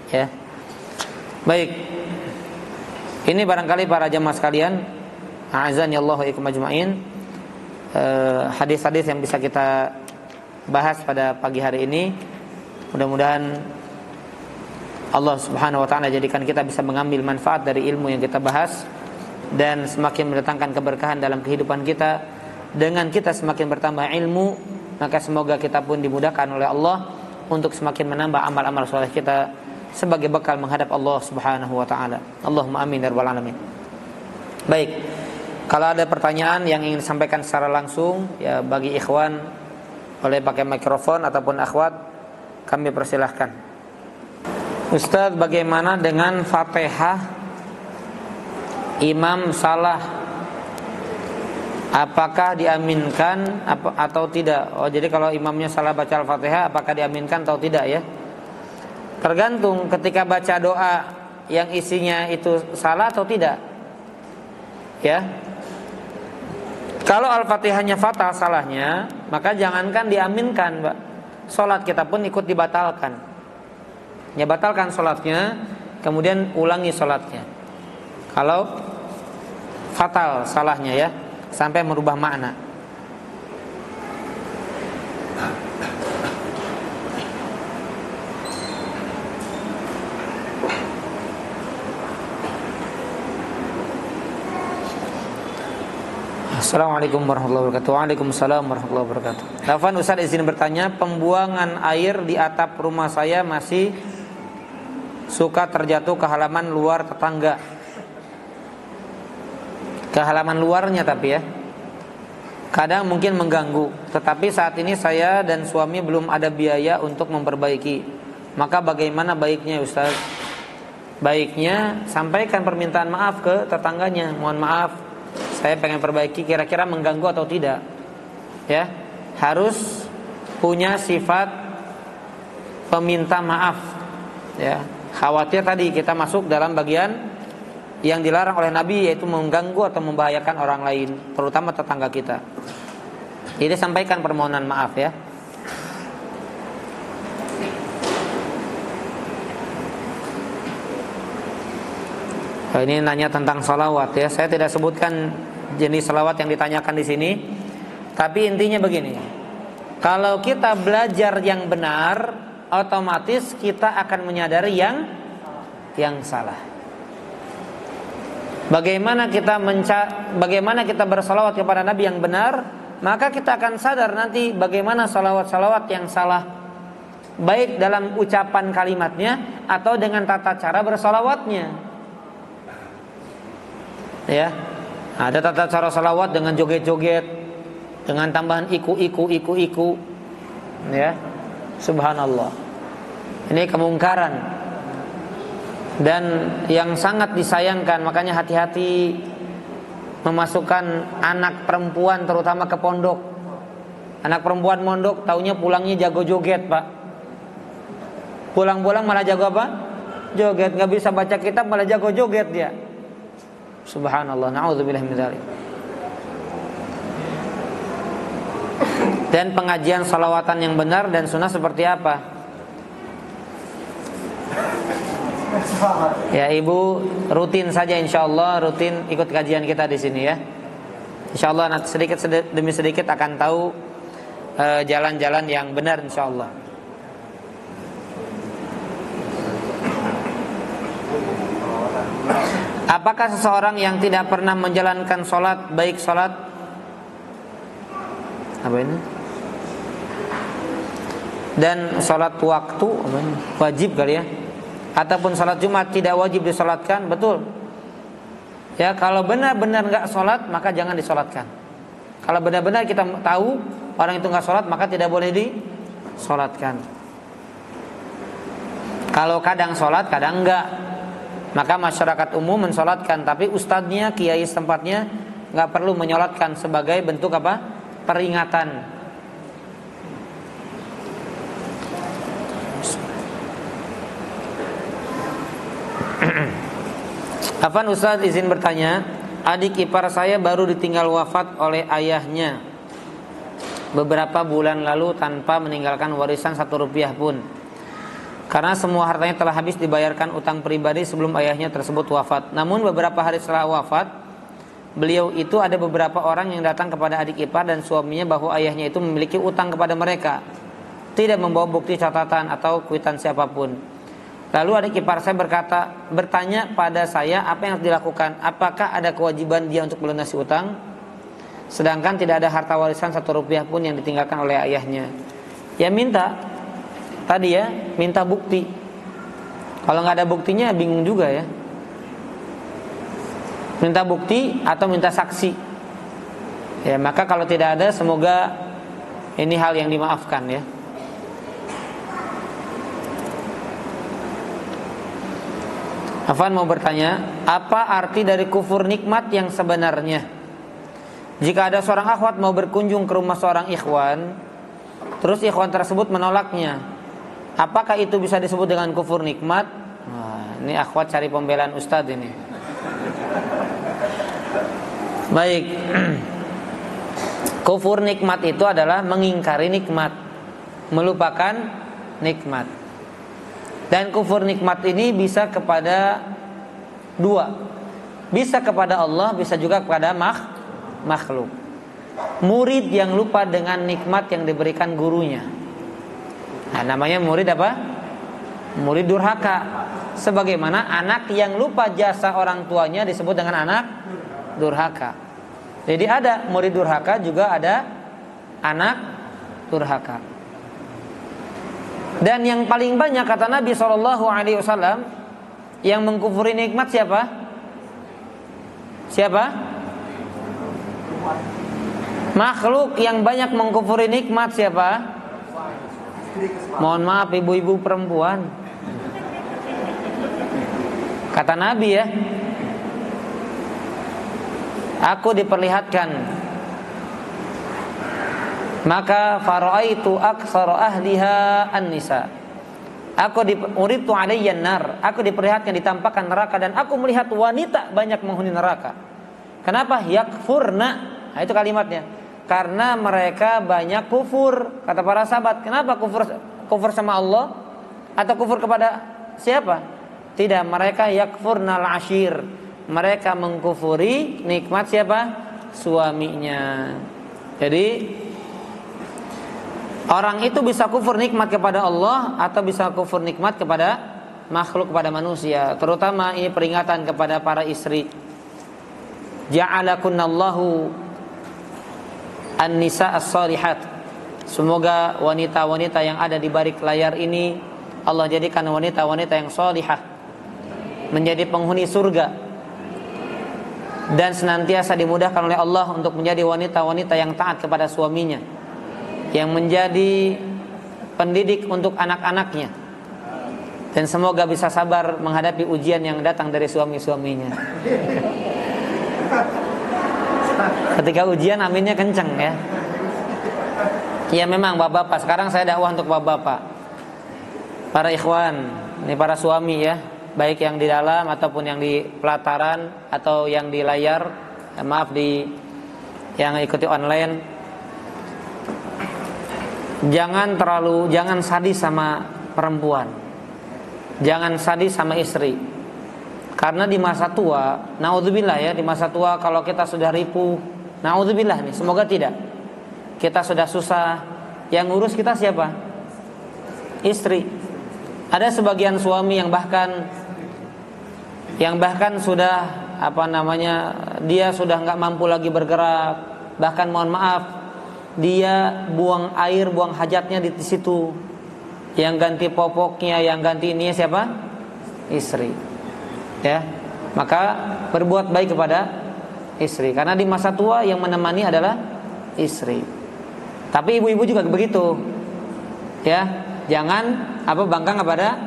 Ya. Baik. Ini barangkali para jamaah sekalian, a'azani Allahu wa iyyakum ajma'in, hadis-hadis yang bisa kita bahas pada pagi hari ini. Mudah-mudahan Allah Subhanahu wa taala jadikan kita bisa mengambil manfaat dari ilmu yang kita bahas dan semakin mendatangkan keberkahan dalam kehidupan kita. Dengan kita semakin bertambah ilmu, maka semoga kita pun dimudahkan oleh Allah untuk semakin menambah amal-amal soleh kita sebagai bekal menghadap Allah Subhanahu wa taala. Allahumma amin ya rabbal alamin. Baik. Kalau ada pertanyaan yang ingin disampaikan secara langsung, ya bagi ikhwan boleh pakai mikrofon ataupun akhwat, kami persilahkan. Ustaz, bagaimana dengan Fatihah imam salah, apakah diaminkan atau tidak? Oh, jadi kalau imamnya salah baca Al-Fatihah, apakah diaminkan atau tidak ya? Tergantung ketika baca doa yang isinya itu salah atau tidak. Ya. Kalau Al-Fatihahnya fatal salahnya, maka jangankan diaminkan, Pak. Salat kita pun ikut dibatalkan. Ya, batalkan salatnya, kemudian ulangi salatnya. Kalau fatal salahnya ya, sampai merubah makna. Assalamualaikum warahmatullahi wabarakatuh. Waalaikumsalam warahmatullahi wabarakatuh. Afwan Ustaz, izin bertanya, pembuangan air di atap rumah saya masih suka terjatuh ke halaman luar tetangga. Ke halaman luarnya tapi ya. Kadang mungkin mengganggu, tetapi saat ini saya dan suami belum ada biaya untuk memperbaiki. Maka bagaimana baiknya Ustaz? Baiknya sampaikan permintaan maaf ke tetangganya. Mohon maaf, saya pengen perbaiki, kira-kira mengganggu atau tidak. Ya, harus punya sifat peminta maaf. Ya, khawatir tadi kita masuk dalam bagian yang dilarang oleh Nabi, yaitu mengganggu atau membahayakan orang lain, terutama tetangga kita. Jadi sampaikan permohonan maaf ya. Nah, ini nanya tentang salawat ya. Saya tidak sebutkan jenis salawat yang ditanyakan di sini, tapi intinya begini: kalau kita belajar yang benar, otomatis kita akan menyadari yang salah. Bagaimana kita bersalawat kepada Nabi yang benar, maka kita akan sadar nanti bagaimana salawat-salawat yang salah, baik dalam ucapan kalimatnya atau dengan tata cara bersalawatnya. Ya, ada tata cara salawat dengan joget-joget, dengan tambahan iku. Ya, subhanallah. Ini kemungkaran. Dan yang sangat disayangkan, makanya hati-hati memasukkan anak perempuan terutama ke pondok. Anak perempuan mondok taunya pulangnya jago joget, Pak. Pulang-pulang malah jago apa? Joget, gak bisa baca kitab malah jago joget dia. Subhanallah, na'udzubillah min dzalik. Dan pengajian salawatan yang benar dan sunnah seperti apa? Ya, ibu rutin saja, insyaallah rutin ikut kajian kita di sini ya. Insyaallah nanti sedikit demi sedikit akan tahu jalan-jalan yang benar insyaallah. Apakah seseorang yang tidak pernah menjalankan sholat, baik sholat apa ini? dan sholat waktu wajib kali ya, ataupun sholat Jumat tidak wajib disolatkan, betul. Ya, kalau benar-benar nggak sholat maka jangan disolatkan. Kalau benar-benar kita tahu orang itu nggak sholat maka tidak boleh disolatkan. Kalau kadang sholat, kadang enggak, maka masyarakat umum mensolatkan, tapi ustadznya, kiai setempatnya nggak perlu menyolatkan sebagai bentuk apa? Peringatan. Afan Ustadz izin bertanya, adik ipar saya baru ditinggal wafat oleh ayahnya beberapa bulan lalu tanpa meninggalkan warisan 1 rupiah pun. Karena semua hartanya telah habis dibayarkan utang pribadi sebelum ayahnya tersebut wafat. Namun beberapa hari setelah wafat beliau itu ada beberapa orang yang datang kepada adik ipar dan suaminya bahwa ayahnya itu memiliki utang kepada mereka, tidak membawa bukti catatan atau kwitansi apapun. Lalu adik ipar saya bertanya pada saya apa yang harus dilakukan. Apakah ada kewajiban dia untuk melunasi utang, sedangkan tidak ada harta warisan 1 rupiah pun yang ditinggalkan oleh ayahnya? Ya minta. Tadi ya, minta bukti. Kalau nggak ada buktinya bingung juga ya. Minta bukti atau minta saksi. Ya, maka kalau tidak ada, semoga ini hal yang dimaafkan ya. Afan mau bertanya, apa arti dari kufur nikmat yang sebenarnya? Jika ada seorang akhwat mau berkunjung ke rumah seorang ikhwan, terus ikhwan tersebut menolaknya, apakah itu bisa disebut dengan kufur nikmat? Wah, ini akhwat cari pembelaan ustadz ini. Baik. Kufur nikmat itu adalah mengingkari nikmat, melupakan nikmat. Dan kufur nikmat ini bisa kepada dua. Bisa kepada Allah, bisa juga kepada makhluk. Murid yang lupa dengan nikmat yang diberikan gurunya, nah, namanya murid apa? Murid durhaka. Sebagaimana anak yang lupa jasa orang tuanya disebut dengan anak durhaka. Jadi ada murid durhaka, juga ada anak durhaka. Dan yang paling banyak kata Nabi SAW yang mengkufuri nikmat siapa? Siapa? Makhluk yang banyak mengkufuri nikmat siapa? Mohon maaf ibu-ibu perempuan. Kata Nabi ya, aku diperlihatkan, maka faraitu aktsara ahliha an-nisa. Uritu alayyan nar. Aku diperlihatkan, ditampakkan neraka, dan aku melihat wanita banyak menghuni neraka. Kenapa? Yakfurna. Nah, itu kalimatnya. Karena mereka banyak kufur. Kata para sahabat, kenapa kufur? Kufur sama Allah atau kufur kepada siapa? Tidak, mereka yakfurnal ashir. Mereka mengkufuri nikmat siapa? Suaminya. Jadi orang itu bisa kufur nikmat kepada Allah atau bisa kufur nikmat kepada makhluk, kepada manusia. Terutama ini peringatan kepada para istri. Ja'alakunnallahu an-nisa as-salihat. Semoga wanita-wanita yang ada di balik layar ini Allah jadikan wanita-wanita yang salihah, menjadi penghuni surga, dan senantiasa dimudahkan oleh Allah untuk menjadi wanita-wanita yang taat kepada suaminya, yang menjadi pendidik untuk anak-anaknya, dan semoga bisa sabar menghadapi ujian yang datang dari suami-suaminya. Ketika ujian aminnya kenceng ya. Ya memang bapak-bapak, sekarang saya dakwah untuk bapak-bapak, para ikhwan, ini para suami ya, baik yang di dalam ataupun yang di pelataran atau yang di layar, yang ikuti online. Jangan sadis sama perempuan, jangan sadis sama istri. Karena di masa tua, naudzubillah ya, di masa tua kalau kita sudah ripuh, naudzubillah nih, semoga tidak, kita sudah susah, yang ngurus kita siapa? Istri. Ada sebagian suami yang bahkan sudah dia sudah nggak mampu lagi bergerak, bahkan mohon maaf, dia buang air, buang hajatnya di situ, Yang ganti popoknya, yang ganti ini siapa? Istri. Ya. Maka berbuat baik kepada istri, karena di masa tua yang menemani adalah istri. Tapi ibu-ibu juga begitu. Ya, jangan bangkang kepada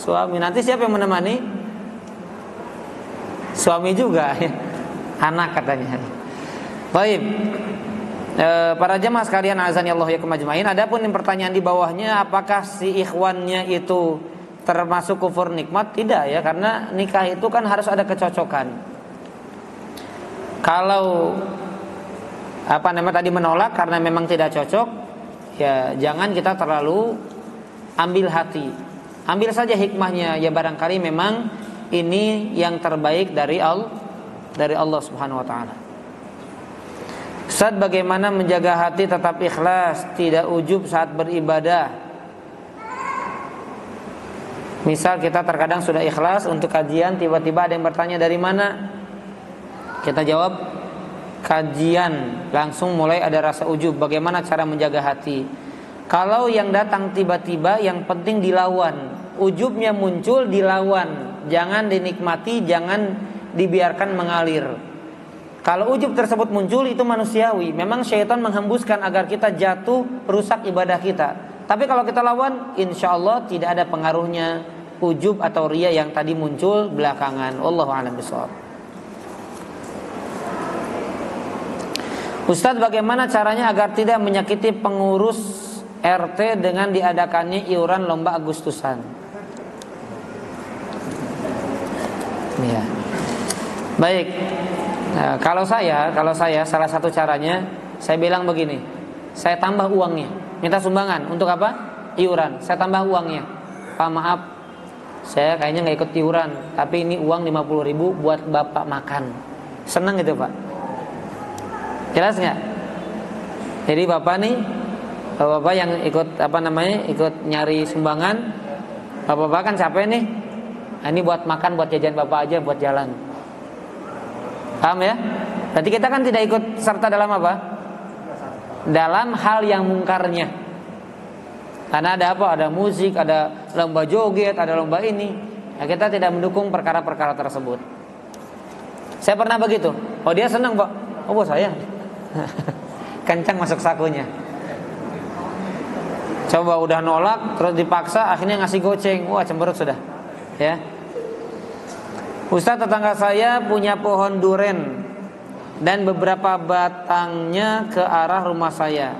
suami. Nanti siapa yang menemani? Suami juga. Anak katanya. Baik. Para jemaah sekalian azani Allah yakum ajmain. Adapun yang pertanyaan di bawahnya, apakah si ikhwannya itu termasuk kufur nikmat? Tidak ya, karena nikah itu kan harus ada kecocokan. Kalau tadi menolak karena memang tidak cocok, ya jangan kita terlalu ambil hati. Ambil saja hikmahnya, ya barangkali memang ini yang terbaik dari Allah Subhanahu wa taala. Ustaz, bagaimana menjaga hati tetap ikhlas, tidak ujub saat beribadah? Misal kita terkadang sudah ikhlas untuk kajian, tiba-tiba ada yang bertanya dari mana? Kita jawab kajian, langsung mulai ada rasa ujub. Bagaimana cara menjaga hati? Kalau yang datang tiba-tiba, yang penting dilawan. Ujubnya muncul, dilawan. Jangan dinikmati, jangan dibiarkan mengalir. Kalau ujub tersebut muncul, itu manusiawi. Memang syaitan menghembuskan agar kita jatuh, rusak ibadah kita. Tapi kalau kita lawan, insya Allah tidak ada pengaruhnya ujub atau riya yang tadi muncul belakangan. Wallahu a'lam bishawab. Ustadz, bagaimana caranya agar tidak menyakiti pengurus RT dengan diadakannya iuran lomba Agustusan? Ya. Baik. Nah, kalau saya salah satu caranya saya bilang begini. Saya tambah uangnya. Minta sumbangan untuk apa? Iuran. Saya tambah uangnya. Pak, maaf, saya kayaknya nggak ikut iuran, tapi ini uang 50.000 buat Bapak makan. Senang gitu, Pak? Jelas nggak? Jadi Bapak nih, Bapak yang ikut ikut nyari sumbangan, Bapak kan capek nih. Nah, ini buat makan, buat jajan Bapak aja, buat jalan. Paham ya? Berarti kita kan tidak ikut serta dalam apa? Dalam hal yang mungkarnya. Karena ada apa? Ada musik, ada lomba joget, ada lomba ini. Nah, kita tidak mendukung perkara-perkara tersebut. Saya pernah begitu. Oh, dia senang, Pak. Oh, bos saya. Kencang masuk sakunya. Coba udah nolak, terus dipaksa, akhirnya ngasih goceng. Wah, cemberut sudah. Ya. Ustaz, tetangga saya punya pohon duren dan beberapa batangnya ke arah rumah saya.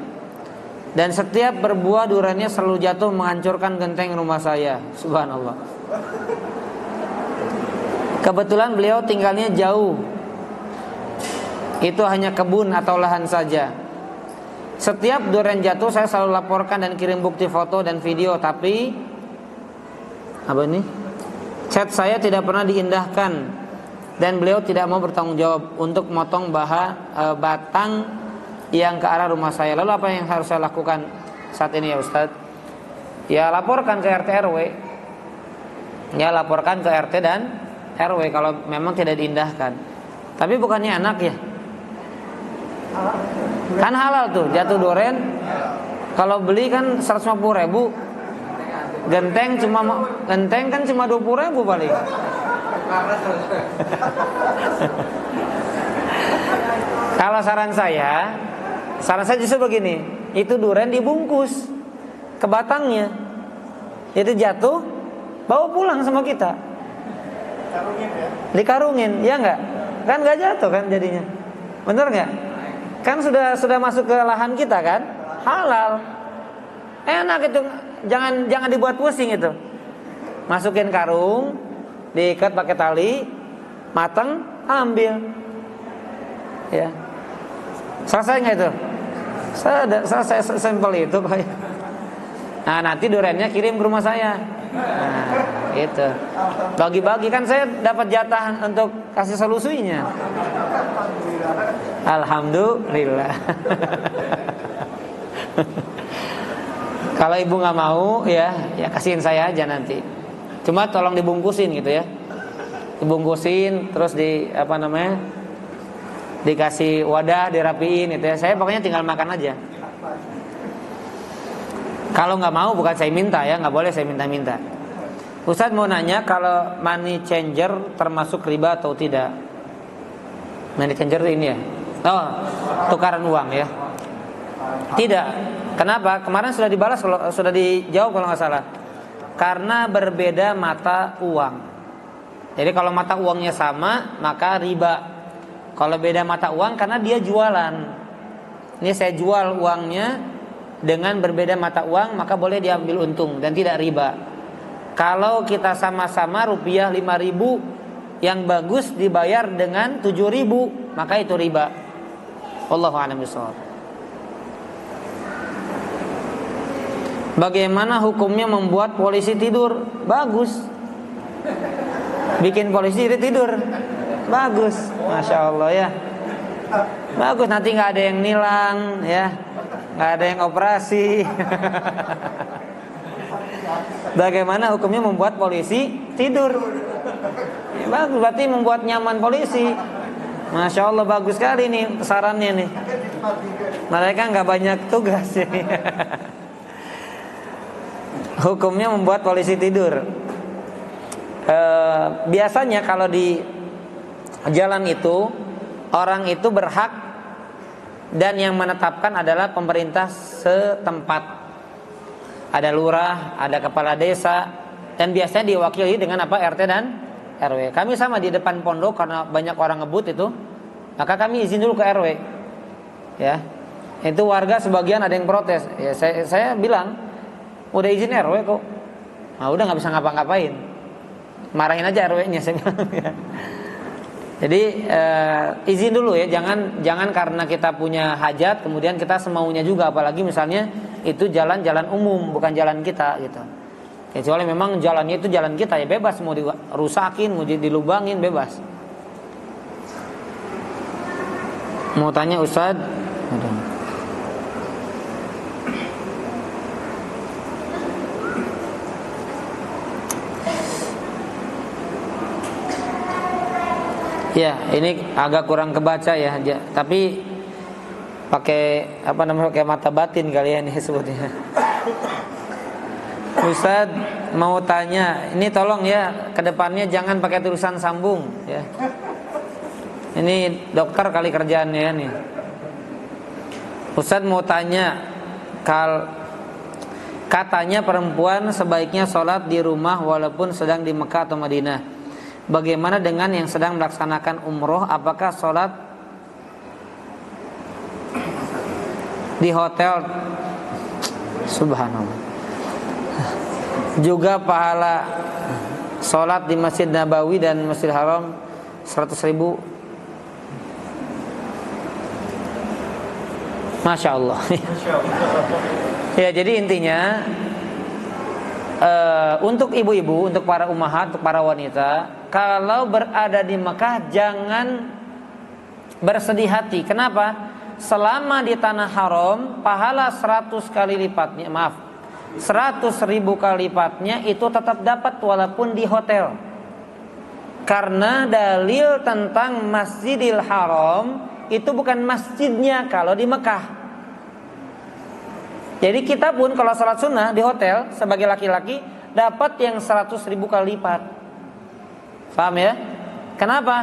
Dan setiap berbuah durennya selalu jatuh menghancurkan genteng rumah saya. Subhanallah. Kebetulan beliau tinggalnya jauh. Itu hanya kebun atau lahan saja. Setiap durian jatuh saya selalu laporkan dan kirim bukti foto dan video. Tapi chat saya tidak pernah diindahkan. Dan beliau tidak mau bertanggung jawab untuk memotong batang yang ke arah rumah saya. Lalu apa yang harus saya lakukan saat ini ya Ustaz? Ya laporkan ke RT RW. Ya laporkan ke RT dan RW kalau memang tidak diindahkan. Tapi bukannya anak ya? Kan halal tuh jatuh duren. Kalau beli kan 150.000. Genteng kan cuma 20.000 paling. Kalau saran saya justru begini. Itu duren dibungkus ke batangnya. Itu jatuh, bawa pulang sama kita. Dikarungin, ya enggak? Kan enggak jatuh kan jadinya. Bener enggak? Kan sudah masuk ke lahan kita kan? Halal. Enak itu. Jangan dibuat pusing itu. Masukin karung, diikat pakai tali, matang, ambil. Ya. Selesai enggak itu? Selesai sampel itu, Pak. Nah, nanti durennya kirim ke rumah saya. Nah, itu. Bagi-bagi kan saya dapat jatah untuk kasih solusinya. Alhamdulillah. Kalau ibu nggak mau, ya kasihin saya aja nanti. Cuma tolong dibungkusin gitu ya. Dibungkusin, terus dikasih wadah, dirapiin gitu ya. Saya pokoknya tinggal makan aja. Kalau nggak mau bukan saya minta ya, nggak boleh saya minta-minta. Ustaz mau nanya kalau money changer termasuk riba atau tidak? Money changer itu ini ya? Oh, tukaran uang ya? Tidak. Kenapa? Kemarin sudah dibalas, sudah dijawab kalau nggak salah. Karena berbeda mata uang. Jadi kalau mata uangnya sama maka riba. Kalau beda mata uang karena dia jualan. Ini saya jual uangnya dengan berbeda mata uang maka boleh diambil untung dan tidak riba. Kalau kita sama-sama rupiah 5.000 yang bagus dibayar dengan 7.000 maka itu riba. Wallahu a'lam bishawab. Bagaimana hukumnya membuat polisi tidur? Bagus. Bikin polisi tidur. Bagus. Masya Allah ya. Bagus, nanti nggak ada yang nilang ya, nggak ada yang operasi. Bagaimana hukumnya membuat polisi tidur? Ya, bagus, berarti membuat nyaman polisi. Masya Allah, bagus sekali nih sarannya nih. Mereka nggak banyak tugas ini. Hukumnya membuat polisi tidur. Biasanya kalau di jalan itu orang itu berhak dan yang menetapkan adalah pemerintah setempat. Ada lurah, ada kepala desa, dan biasanya diwakili dengan apa, RT dan RW. Kami sama di depan pondok karena banyak orang ngebut itu, maka kami izin dulu ke RW. Ya, itu warga sebagian ada yang protes. Ya, saya bilang udah izin RW kok. Nah, udah nggak bisa ngapa-ngapain. Marahin aja RW-nya saya bilang. Ya. Jadi izin dulu ya, jangan karena kita punya hajat kemudian kita semaunya juga, apalagi misalnya itu jalan-jalan umum bukan jalan kita gitu. Kecuali memang jalannya itu jalan kita ya bebas, mau dirusakin, mau dilubangin bebas. Mau tanya Ustaz? Ya, ini agak kurang kebaca ya, tapi pakai apa namanya, pakai mata batin kalian ini sebutnya. Ustaz mau tanya, ini tolong ya kedepannya jangan pakai tulisan sambung ya. Ini dokter kali kerjaannya nih. Ustaz mau tanya, katanya perempuan sebaiknya sholat di rumah walaupun sedang di Mekah atau Madinah. Bagaimana dengan yang sedang melaksanakan umroh? Apakah sholat di hotel subhanallah juga pahala sholat di Masjid Nabawi dan Masjid Haram 100.000? Masya Allah. Ya, jadi intinya untuk ibu-ibu, untuk para ummahat, untuk para wanita, kalau berada di Mekah jangan bersedih hati. Kenapa? Selama di tanah haram, pahala 100 kali lipatnya, 100.000 kali lipatnya itu tetap dapat walaupun di hotel. Karena dalil tentang Masjidil Haram itu bukan masjidnya kalau di Mekah. Jadi kita pun kalau salat sunnah di hotel sebagai laki-laki dapat yang 100.000 kali lipat. Paham ya? Kenapa?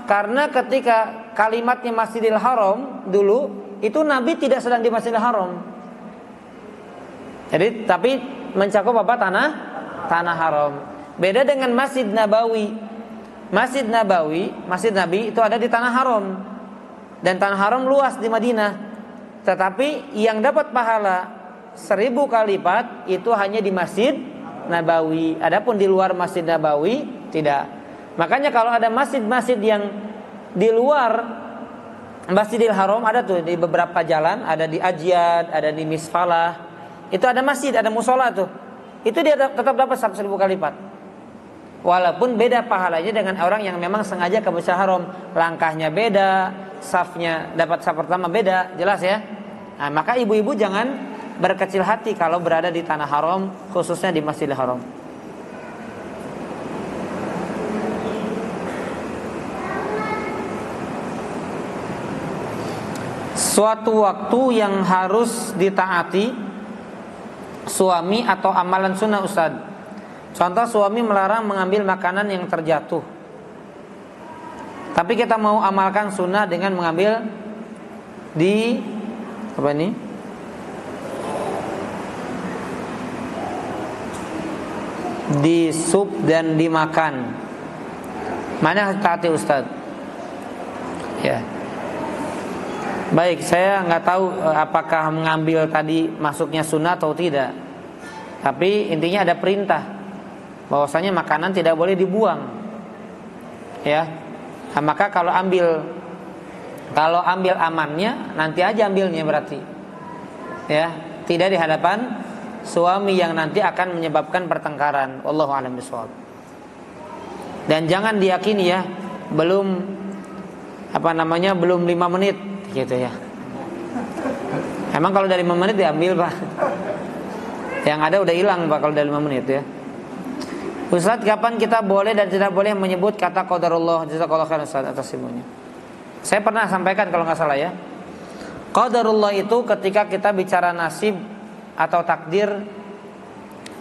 Karena ketika kalimatnya Masjidil Haram dulu itu Nabi tidak sedang di Masjidil Haram. Jadi tapi mencakup apa? Tanah haram. Beda dengan Masjid Nabawi. Masjid Nabawi, Masjid Nabi itu ada di tanah haram. Dan tanah haram luas di Madinah. Tetapi yang dapat pahala 1.000 kali lipat itu hanya di Masjid Nabawi. Adapun di luar Masjid Nabawi tidak. Makanya kalau ada masjid-masjid yang di luar Masjidil Haram, ada tuh di beberapa jalan, ada di Ajyad, ada di Misfalah. Itu ada masjid, ada musola tuh. Itu dia tetap dapat 100.000 kali lipat. Walaupun beda pahalanya dengan orang yang memang sengaja ke Masjidil Haram. Langkahnya beda, safnya dapat saf pertama beda, jelas ya. Nah, maka ibu-ibu jangan berkecil hati kalau berada di tanah haram, khususnya di Masjidil Haram. Suatu waktu yang harus ditaati suami atau amalan sunnah Ustaz. Contoh, suami melarang mengambil makanan yang terjatuh, tapi kita mau amalkan sunnah dengan mengambil di apa ini? Di sup dan dimakan. Mana hati Ustaz? Ya. Baik, saya nggak tahu apakah mengambil tadi masuknya sunnah atau tidak. Tapi intinya ada perintah bahwasanya makanan tidak boleh dibuang. Ya. Nah, maka kalau ambil amannya, nanti aja ambilnya berarti. Ya, tidak di hadapan suami yang nanti akan menyebabkan pertengkaran. Wallahu a'lam bishawab. Dan jangan diyakini ya, belum belum 5 menit gitu ya. Emang kalau dari 5 menit diambil, Pak? Yang ada udah hilang, Pak, kalau dari 5 menit ya. Ustaz, kapan kita boleh dan tidak boleh menyebut kata qadarullah? Jazakallahu khairan Ustaz atas ilmunya. Saya pernah sampaikan kalau nggak salah ya. Qadarullah itu ketika kita bicara nasib atau takdir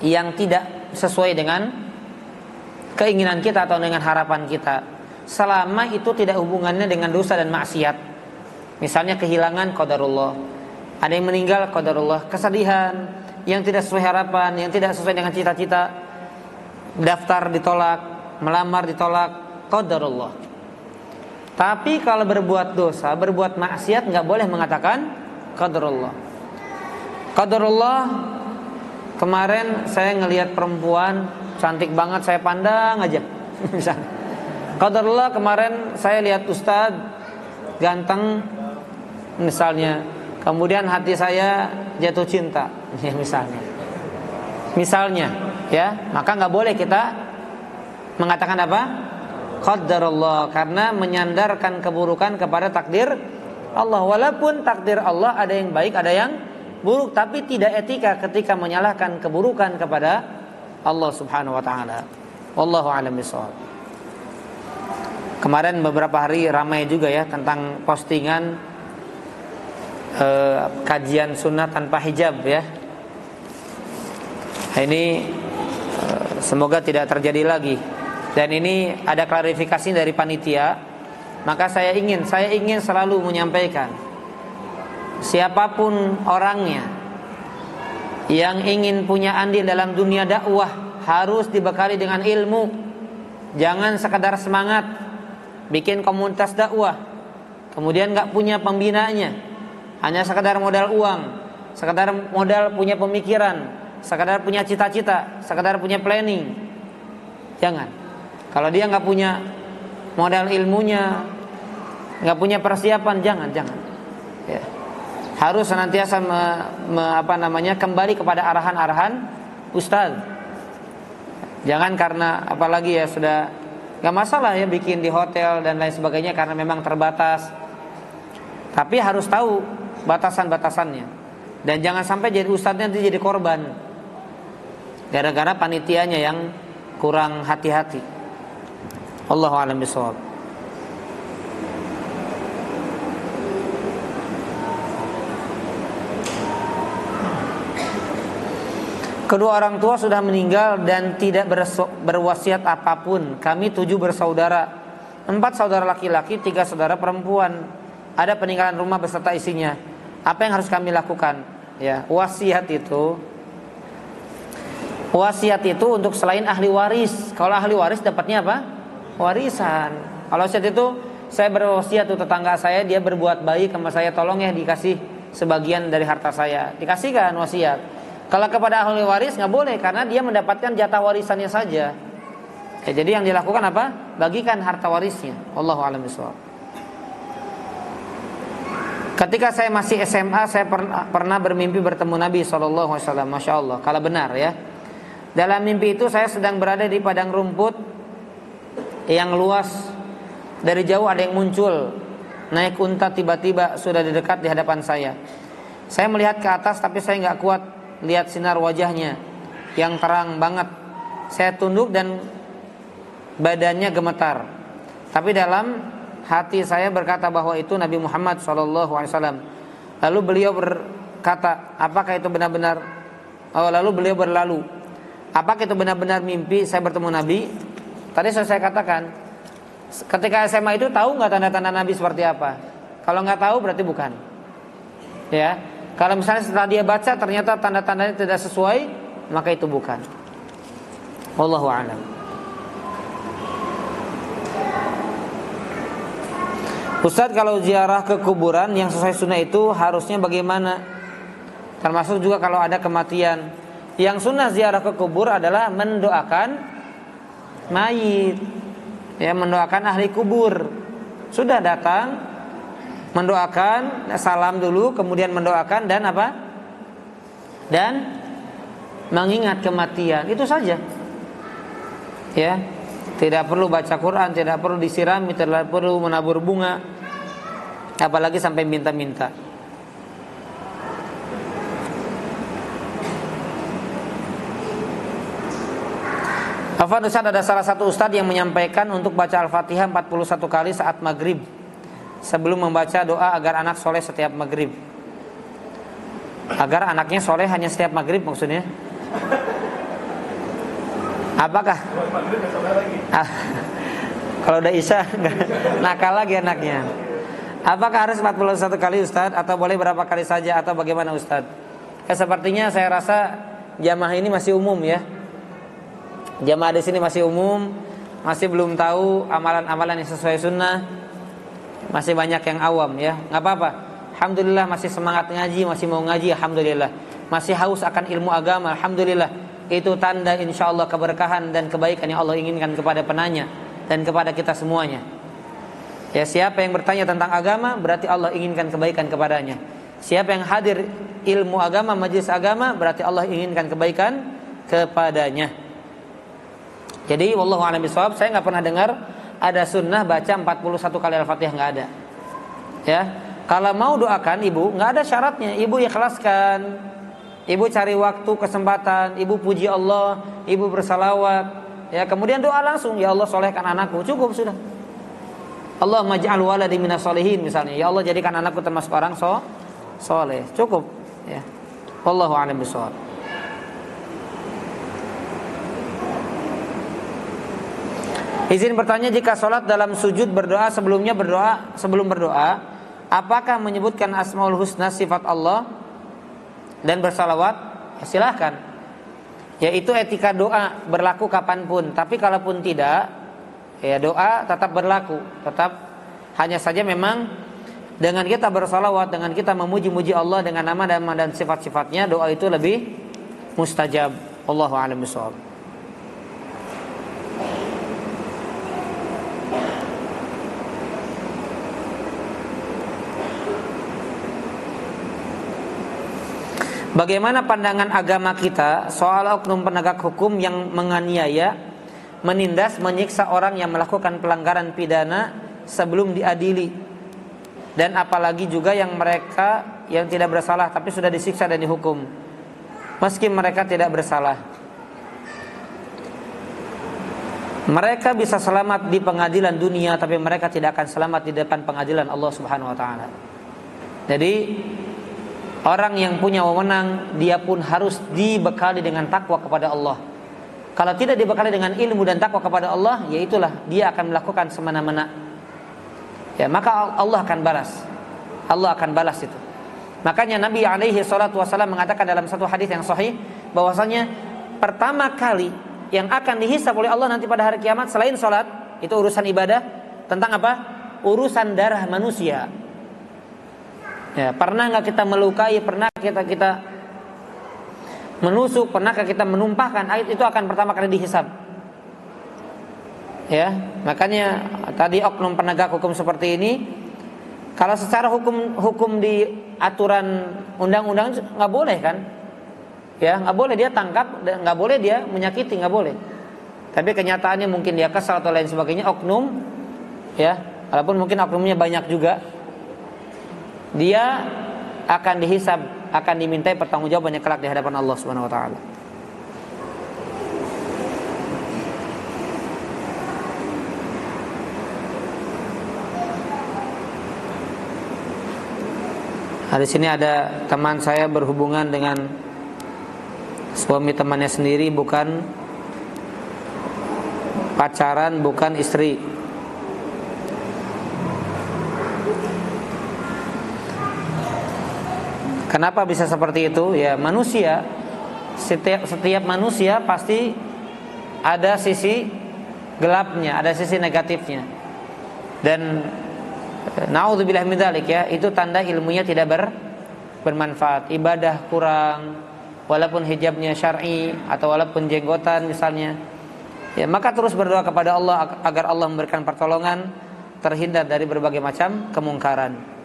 yang tidak sesuai dengan keinginan kita atau dengan harapan kita, selama itu tidak hubungannya dengan dosa dan maksiat. Misalnya kehilangan, qadarullah. Ada yang meninggal, qadarullah. Kesedihan yang tidak sesuai harapan, yang tidak sesuai dengan cita-cita, daftar ditolak, melamar ditolak, qadarullah. Tapi kalau berbuat dosa, berbuat maksiat, nggak boleh mengatakan qadarullah. Qadarullah, kemarin saya ngelihat perempuan cantik banget, saya pandang aja. Misalnya, qadarullah kemarin saya lihat ustadz ganteng, misalnya, kemudian hati saya jatuh cinta, ya misalnya, ya, maka nggak boleh kita mengatakan apa? Qadarullah, karena menyandarkan keburukan kepada takdir Allah. Walaupun takdir Allah ada yang baik, ada yang buruk, tapi tidak etika ketika menyalahkan keburukan kepada Allah Subhanahu wa taala. Wallahu a'lam bishawab. Kemarin beberapa hari ramai juga ya tentang postingan kajian sunnah tanpa hijab ya. Ini semoga tidak terjadi lagi. Dan ini ada klarifikasi dari panitia. Maka saya ingin selalu menyampaikan, siapapun orangnya yang ingin punya andil dalam dunia dakwah harus dibekali dengan ilmu. Jangan sekadar semangat bikin komunitas dakwah kemudian gak punya pembinanya, hanya sekadar modal uang, sekadar modal punya pemikiran, sekadar punya cita-cita, sekadar punya planning. Jangan. Kalau dia gak punya modal ilmunya, gak punya persiapan, jangan ya. Harus senantiasa kembali kepada arahan-arahan ustaz. Jangan karena apalagi ya sudah gak masalah ya bikin di hotel dan lain sebagainya karena memang terbatas. Tapi harus tahu batasan-batasannya. Dan jangan sampai jadi ustaznya nanti jadi korban gara-gara panitianya yang kurang hati-hati. Allahu a'lam bishawab. Kedua orang tua sudah meninggal dan tidak berwasiat apapun. Kami 7 bersaudara, 4 saudara laki-laki, 3 saudara perempuan. Ada peninggalan rumah beserta isinya. Apa yang harus kami lakukan? Ya, wasiat itu untuk selain ahli waris. Kalau ahli waris dapatnya apa? Warisan. Kalau wasiat itu saya berwasiat tuh tetangga saya dia berbuat baik sama saya, tolong ya dikasih sebagian dari harta saya. Dikasihkan wasiat. Kalau kepada ahli waris nggak boleh karena dia mendapatkan jatah warisannya saja. Ya, jadi yang dilakukan apa? Bagikan harta warisnya. Wallahu a'lam bishawab. Ketika saya masih SMA, saya pernah bermimpi bertemu Nabi SAW. Masya Allah, kalau benar ya. Dalam mimpi itu saya sedang berada di padang rumput yang luas. Dari jauh ada yang muncul naik unta, tiba-tiba sudah di dekat di hadapan saya. Saya melihat ke atas tapi saya nggak kuat lihat sinar wajahnya yang terang banget. Saya tunduk dan badannya gemetar. Tapi dalam hati saya berkata bahwa itu Nabi Muhammad SAW. Lalu beliau berkata, apakah itu benar-benar Oh, lalu beliau berlalu. Apakah itu benar-benar mimpi saya bertemu Nabi? Tadi sudah saya katakan, ketika SMA itu tahu nggak tanda-tanda Nabi seperti apa? Kalau nggak tahu berarti bukan. Ya, kalau misalnya setelah dia baca ternyata tanda-tandanya tidak sesuai, maka itu bukan. Wallahu a'lam. Ustaz, kalau ziarah ke kuburan yang sesuai sunnah itu harusnya bagaimana? Termasuk juga kalau ada kematian. Yang sunnah ziarah ke kubur adalah mendoakan mayit, ya, mendoakan ahli kubur. Sudah datang, mendoakan, salam dulu, kemudian mendoakan dan apa? Dan mengingat kematian. Itu saja. Ya, tidak perlu baca Quran, tidak perlu disirami, tidak perlu menabur bunga, apalagi sampai minta-minta. Afwan Ustaz, ada salah satu ustaz yang menyampaikan untuk baca Al-Fatihah 41 kali saat maghrib sebelum membaca doa agar anak soleh setiap maghrib. Agar anaknya soleh hanya setiap maghrib maksudnya? Apakah? Kalau udah isya nakal lagi anaknya. Apakah harus 41 kali Ustaz atau boleh berapa kali saja atau bagaimana Ustaz? Sepertinya saya rasa jamaah ini masih umum ya. Jamaah di sini masih umum, masih belum tahu amalan-amalan yang sesuai sunnah, masih banyak yang awam ya. Nggak apa-apa. Alhamdulillah masih semangat ngaji, masih mau ngaji, alhamdulillah. Masih haus akan ilmu agama, alhamdulillah. Itu tanda insya Allah keberkahan dan kebaikan yang Allah inginkan kepada penanya dan kepada kita semuanya. Ya, siapa yang bertanya tentang agama berarti Allah inginkan kebaikan kepadanya. Siapa yang hadir ilmu agama, majelis agama, berarti Allah inginkan kebaikan kepadanya. Jadi wallahu a'lam bishawab, saya nggak pernah dengar ada sunnah baca 41 kali Al-Fatihah, nggak ada. Ya, kalau mau doakan ibu, nggak ada syaratnya. Ibu ikhlaskan, ibu cari waktu, kesempatan, ibu puji Allah, ibu bersalawat, ya kemudian doa langsung, ya Allah solehkan anakku, cukup sudah. Allahumma ja'al waladi minas solihin misalnya, ya Allah jadikan anakku termasuk orang soleh, cukup. Ya, wallahu a'lam bishawab. Izin bertanya, jika sholat dalam sujud berdoa sebelum berdoa, apakah menyebutkan Asmaul Husna sifat Allah dan bersalawat? Ya, silahkan. Yaitu etika doa berlaku kapanpun. Tapi kalaupun tidak, ya doa tetap berlaku. Tetap, hanya saja memang dengan kita bersalawat, dengan kita memuji-muji Allah dengan nama dan sifat-sifatnya, doa itu lebih mustajab. Wallahu a'lam bishawab. Bagaimana pandangan agama kita soal oknum penegak hukum yang menganiaya, menindas, menyiksa orang yang melakukan pelanggaran pidana sebelum diadili, dan apalagi juga yang mereka yang tidak bersalah tapi sudah disiksa dan dihukum meski mereka tidak bersalah. Mereka bisa selamat di pengadilan dunia, tapi mereka tidak akan selamat di depan pengadilan Allah Subhanahu wa taala. Jadi orang yang punya wewenang, dia pun harus dibekali dengan takwa kepada Allah. Kalau tidak dibekali dengan ilmu dan takwa kepada Allah, ya itulah dia akan melakukan semena-mena. Ya, maka Allah akan balas. Allah akan balas itu. Makanya Nabi alaihi salatu wasallam mengatakan dalam satu hadis yang sahih bahwasanya pertama kali yang akan dihisab oleh Allah nanti pada hari kiamat selain salat, itu urusan ibadah, tentang apa? Urusan darah manusia. Ya, pernah nggak kita melukai, pernah kita menusuk, pernahkah kita menumpahkan, itu akan pertama kali dihisab. Ya, makanya tadi oknum penegak hukum seperti ini, kalau secara hukum di aturan undang-undang nggak boleh kan? Ya, nggak boleh dia tangkap, nggak boleh dia menyakiti, nggak boleh. Tapi kenyataannya mungkin dia kesal atau lain sebagainya, oknum, ya, walaupun mungkin oknumnya banyak juga. Dia akan dihisab, akan dimintai pertanggungjawabannya kelak di hadapan Allah Subhanahu wa taala. Di sini ada teman saya berhubungan dengan Suami temannya sendiri, bukan pacaran, bukan istri. Kenapa bisa seperti itu? Ya, manusia, setiap manusia pasti ada sisi gelapnya, ada sisi negatifnya. Dan naudzubillah min dzalik, ya, itu tanda ilmunya tidak bermanfaat. Ibadah kurang, walaupun hijabnya syar'i atau walaupun jenggotan misalnya. Ya, maka terus berdoa kepada Allah agar Allah memberikan pertolongan, terhindar dari berbagai macam kemungkaran.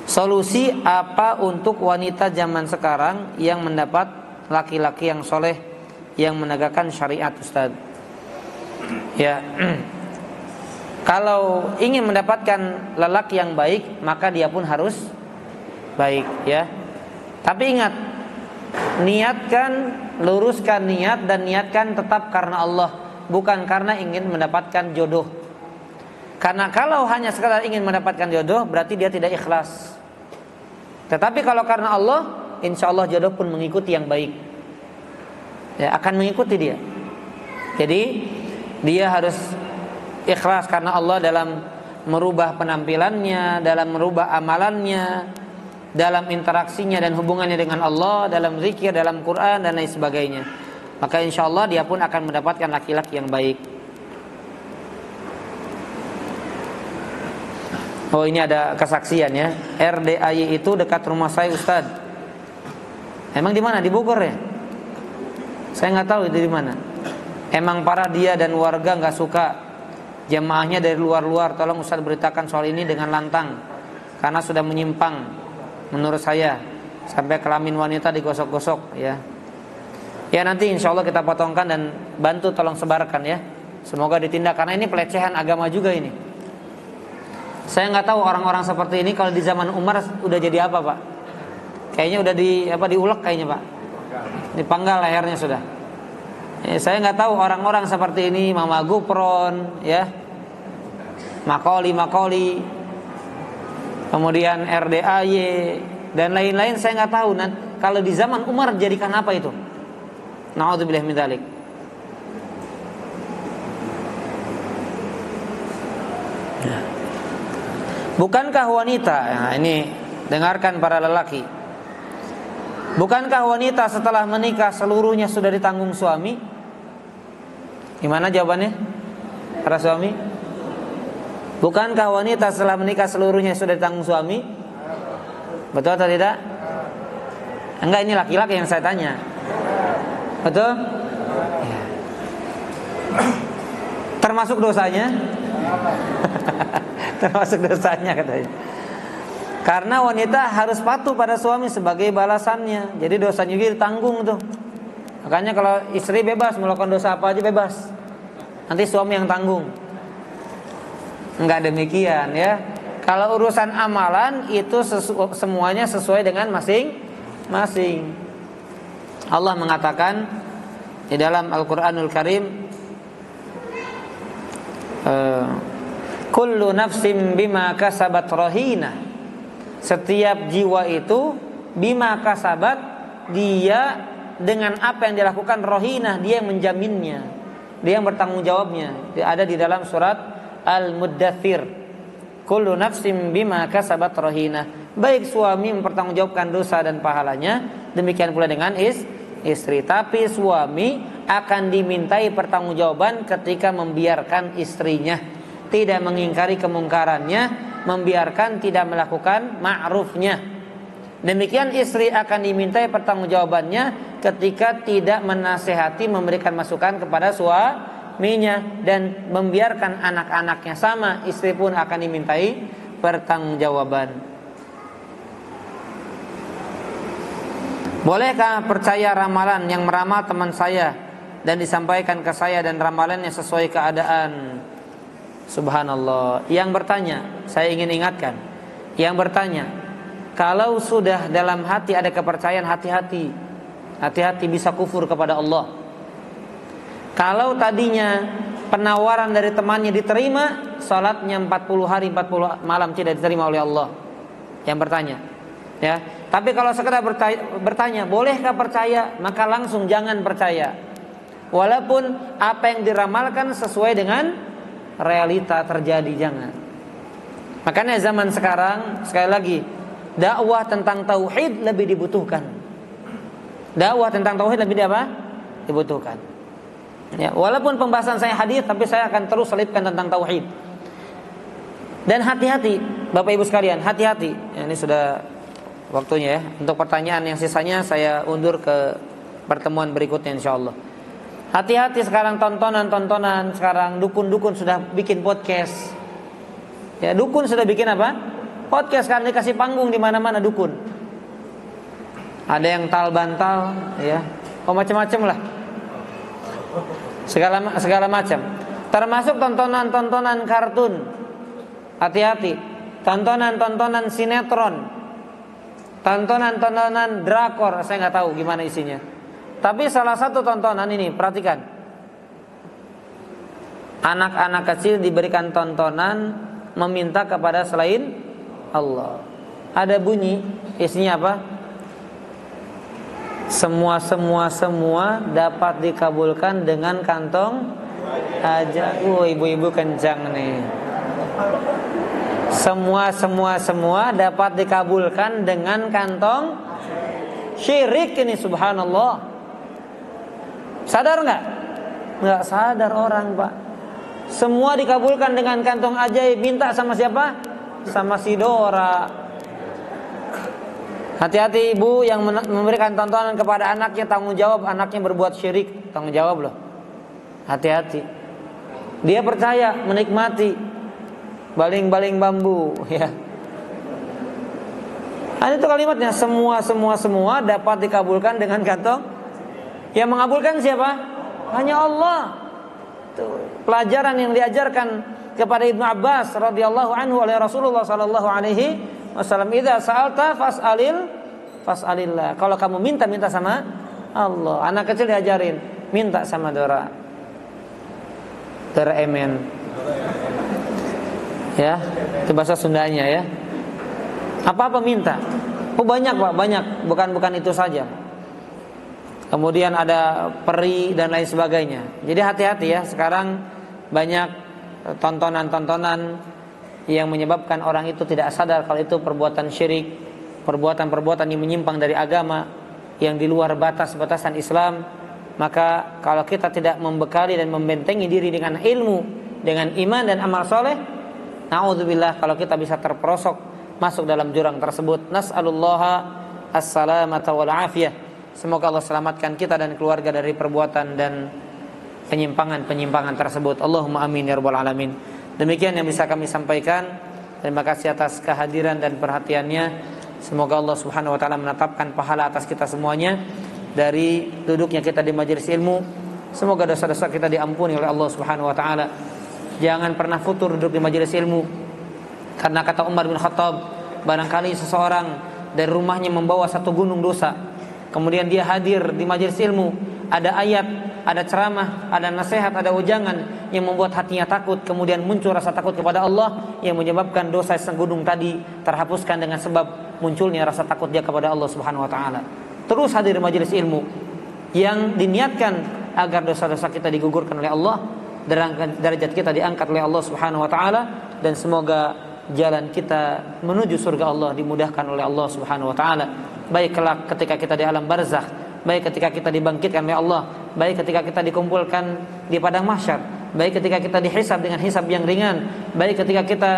Solusi apa untuk wanita zaman sekarang yang mendapat laki-laki yang soleh, yang menegakkan syariat, Ustaz? Ya, kalau ingin mendapatkan lelaki yang baik, maka dia pun harus baik, ya. Tapi ingat, niatkan, luruskan niat, dan niatkan tetap karena Allah, bukan karena ingin mendapatkan jodoh. Karena kalau hanya sekadar ingin mendapatkan jodoh, berarti dia tidak ikhlas. Tetapi kalau karena Allah, insya Allah jodoh pun mengikuti yang baik, ya, akan mengikuti dia. Jadi dia harus ikhlas karena Allah dalam merubah penampilannya, dalam merubah amalannya, dalam interaksinya dan hubungannya dengan Allah, dalam zikir, dalam Quran dan lain sebagainya. Maka insya Allah dia pun akan mendapatkan laki-laki yang baik. Oh, ini ada kesaksian, ya. RDAY itu dekat rumah saya, Ustaz. Emang di mana? Di Bogor, ya? Saya nggak tahu itu di mana. Emang parah, dia dan warga nggak suka jamaahnya dari luar-luar. Tolong Ustaz beritakan soal ini dengan lantang, karena sudah menyimpang menurut saya. Sampai kelamin wanita digosok-gosok, ya. Ya, nanti insya Allah kita potongkan dan bantu tolong sebarkan, ya. Semoga ditindak, karena ini pelecehan agama juga ini. Saya nggak tahu orang-orang seperti ini kalau di zaman Umar udah jadi apa, Pak? Kayaknya udah diulek kayaknya, Pak. Dipanggal lehernya sudah. Saya nggak tahu orang-orang seperti ini, Mama Gupron, ya, Makoli, kemudian RDAY dan lain-lain, saya nggak tahu. Kalau di zaman Umar jadikan apa itu? Naudzubillah min dzalik. Bukankah wanita, nah ini dengarkan para lelaki, bukankah wanita setelah menikah seluruhnya sudah ditanggung suami? Gimana jawabannya para suami? Bukankah wanita setelah menikah seluruhnya sudah ditanggung suami? Betul atau tidak? Enggak, ini laki-laki yang saya tanya. Betul? Ya. Termasuk dosanya? Termasuk dosanya katanya. Karena wanita harus patuh pada suami sebagai balasannya. Jadi dosanya juga ditanggung tuh. Makanya kalau istri bebas melakukan dosa apa aja bebas, nanti suami yang tanggung. Enggak demikian, ya. Kalau urusan amalan itu semuanya sesuai dengan masing-masing. Allah mengatakan di dalam Al-Qur'anul Karim, kullu nafsim bima kasabat rahina. Setiap jiwa itu bima kasabat, dia dengan apa yang dilakukan rahina, dia yang menjaminnya, dia yang bertanggung jawabnya. Ada di dalam surat Al-Muddathir. Kullu nafsim bima kasabat rahina. Baik suami mempertanggungjawabkan dosa dan pahalanya, demikian pula dengan istri. Tapi suami akan dimintai pertanggungjawaban ketika membiarkan istrinya, tidak mengingkari kemungkarannya, membiarkan tidak melakukan ma'rufnya. Demikian istri akan dimintai pertanggungjawabannya ketika tidak menasehati, memberikan masukan kepada suaminya dan membiarkan anak-anaknya. Sama, istri pun akan dimintai pertanggungjawaban. Bolehkah percaya ramalan yang meramal teman saya dan disampaikan ke saya dan ramalannya sesuai keadaan? Subhanallah. Yang bertanya, saya ingin ingatkan, yang bertanya, kalau sudah dalam hati ada kepercayaan, hati-hati bisa kufur kepada Allah. Kalau tadinya penawaran dari temannya diterima, salatnya 40 hari 40 malam tidak diterima oleh Allah. Yang bertanya, Ya, tapi kalau sekedar bertanya, bolehkah percaya? Maka langsung jangan percaya. Walaupun apa yang diramalkan sesuai dengan realita terjadi, jangan. Makanya zaman sekarang, sekali lagi, dakwah tentang tauhid lebih dibutuhkan. Dakwah tentang tauhid lebih dibutuhkan. Ya, walaupun pembahasan saya hadis, tapi saya akan terus selipkan tentang tauhid. Dan hati-hati, Bapak Ibu sekalian, hati-hati. Ya, ini sudah waktunya ya. Untuk pertanyaan yang sisanya saya undur ke pertemuan berikutnya insyaallah. Hati-hati sekarang tontonan sekarang dukun-dukun sudah bikin podcast. Ya, dukun sudah bikin apa? Podcast, sekarang dikasih panggung di mana-mana dukun. Ada yang tal-bantal ya. Macam-macam lah. Segala macam. Termasuk tontonan kartun. Hati-hati. Tontonan sinetron. Tontonan drakor, saya nggak tahu gimana isinya. Tapi salah satu tontonan ini, perhatikan. Anak-anak kecil diberikan tontonan meminta kepada selain Allah. Ada bunyi, isinya apa? Semua dapat dikabulkan dengan kantong aja. Ibu-ibu kencang nih. Semua dapat dikabulkan dengan kantong syirik ini, subhanallah. Sadar nggak? Nggak sadar orang, Pak. Semua dikabulkan dengan kantong ajaib. Minta sama siapa? Sama si Dora. Hati-hati ibu yang memberikan tontonan kepada anaknya, tanggung jawab anaknya berbuat syirik. Tanggung jawab loh. Hati-hati. Dia percaya, menikmati. Baling-baling bambu, ya. Ada itu kalimatnya, semua dapat dikabulkan dengan kantong. Yang mengabulkan siapa? Hanya Allah. Tuh, pelajaran yang diajarkan kepada Ibnu Abbas radhiyallahu anhu oleh Rasulullah sallallahu alaihi wasallam, "Idza sa'alta fas'alillah." Kalau kamu minta sama Allah. Anak kecil diajarin, minta sama Dora Emen. Ya, itu bahasa Sundanya ya. Apa-apa minta. Oh banyak Pak, banyak. Bukan itu saja. Kemudian ada peri dan lain sebagainya. Jadi hati-hati ya. Sekarang banyak tontonan yang menyebabkan orang itu tidak sadar kalau itu perbuatan syirik, perbuatan-perbuatan yang menyimpang dari agama, yang di luar batas-batasan Islam. Maka kalau kita tidak membekali dan membentengi diri dengan ilmu, dengan iman dan amal soleh, na'udzubillah, kalau kita bisa terperosok masuk dalam jurang tersebut. Nas'alullaha as-salamata wal afiyah. Semoga Allah selamatkan kita dan keluarga dari perbuatan dan penyimpangan tersebut. Allahumma amin ya rabbal alamin. Demikian yang bisa kami sampaikan. Terima kasih atas kehadiran dan perhatiannya. Semoga Allah Subhanahu wa taala menetapkan pahala atas kita semuanya dari duduknya kita di majelis ilmu. Semoga dosa-dosa kita diampuni oleh Allah Subhanahu wa taala. Jangan pernah futur duduk di majelis ilmu. Karena kata Umar bin Khattab, barangkali seseorang dari rumahnya membawa satu gunung dosa, kemudian dia hadir di majelis ilmu, ada ayat, ada ceramah, ada nasihat, ada ujangan yang membuat hatinya takut, kemudian muncul rasa takut kepada Allah yang menyebabkan dosa segunung tadi terhapuskan dengan sebab munculnya rasa takut dia kepada Allah Subhanahu wa taala. Terus hadir di majelis ilmu yang diniatkan agar dosa-dosa kita digugurkan oleh Allah, derajat kita diangkat oleh Allah Subhanahu wa taala, dan semoga jalan kita menuju surga Allah dimudahkan oleh Allah Subhanahu wa taala. Baik kelak ketika kita di alam barzakh, baik ketika kita dibangkitkan oleh Allah, baik ketika kita dikumpulkan di padang mahsyar, baik ketika kita dihisab dengan hisab yang ringan, baik ketika kita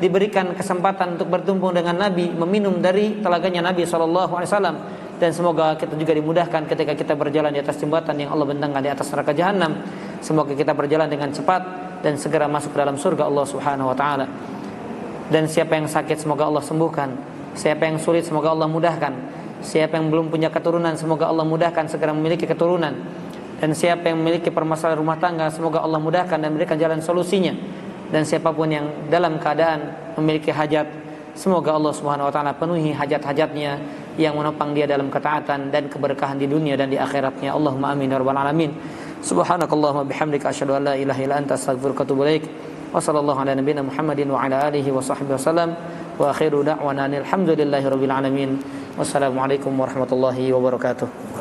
diberikan kesempatan untuk bertumpung dengan Nabi, meminum dari telaganya Nabi sallallahu alaihi wasallam. Dan semoga kita juga dimudahkan ketika kita berjalan di atas jembatan yang Allah bentangkan di atas neraka jahanam. Semoga kita berjalan dengan cepat dan segera masuk ke dalam surga Allah Subhanahu wa taala. Dan siapa yang sakit semoga Allah sembuhkan. Siapa yang sulit semoga Allah mudahkan. Siapa yang belum punya keturunan semoga Allah mudahkan segera memiliki keturunan. Dan siapa yang memiliki permasalahan rumah tangga semoga Allah mudahkan dan berikan jalan solusinya. Dan siapapun yang dalam keadaan memiliki hajat, semoga Allah Subhanahu wa taala penuhi hajat-hajatnya yang menopang dia dalam ketaatan dan keberkahan di dunia dan di akhiratnya. Allahumma amin ya rabbal alamin. Subhanakallahumma bihamdika asyhadu an la ilaha illa anta astaghfiruka wa atubu ilaik. Wa sallallahu ala nabiyyina Muhammadin wa ala alihi wa sahbihi wasallam. Wa akhiru da'wana alhamdulillahi rabbil alamin. Wassalamualaikum warahmatullahi wabarakatuh.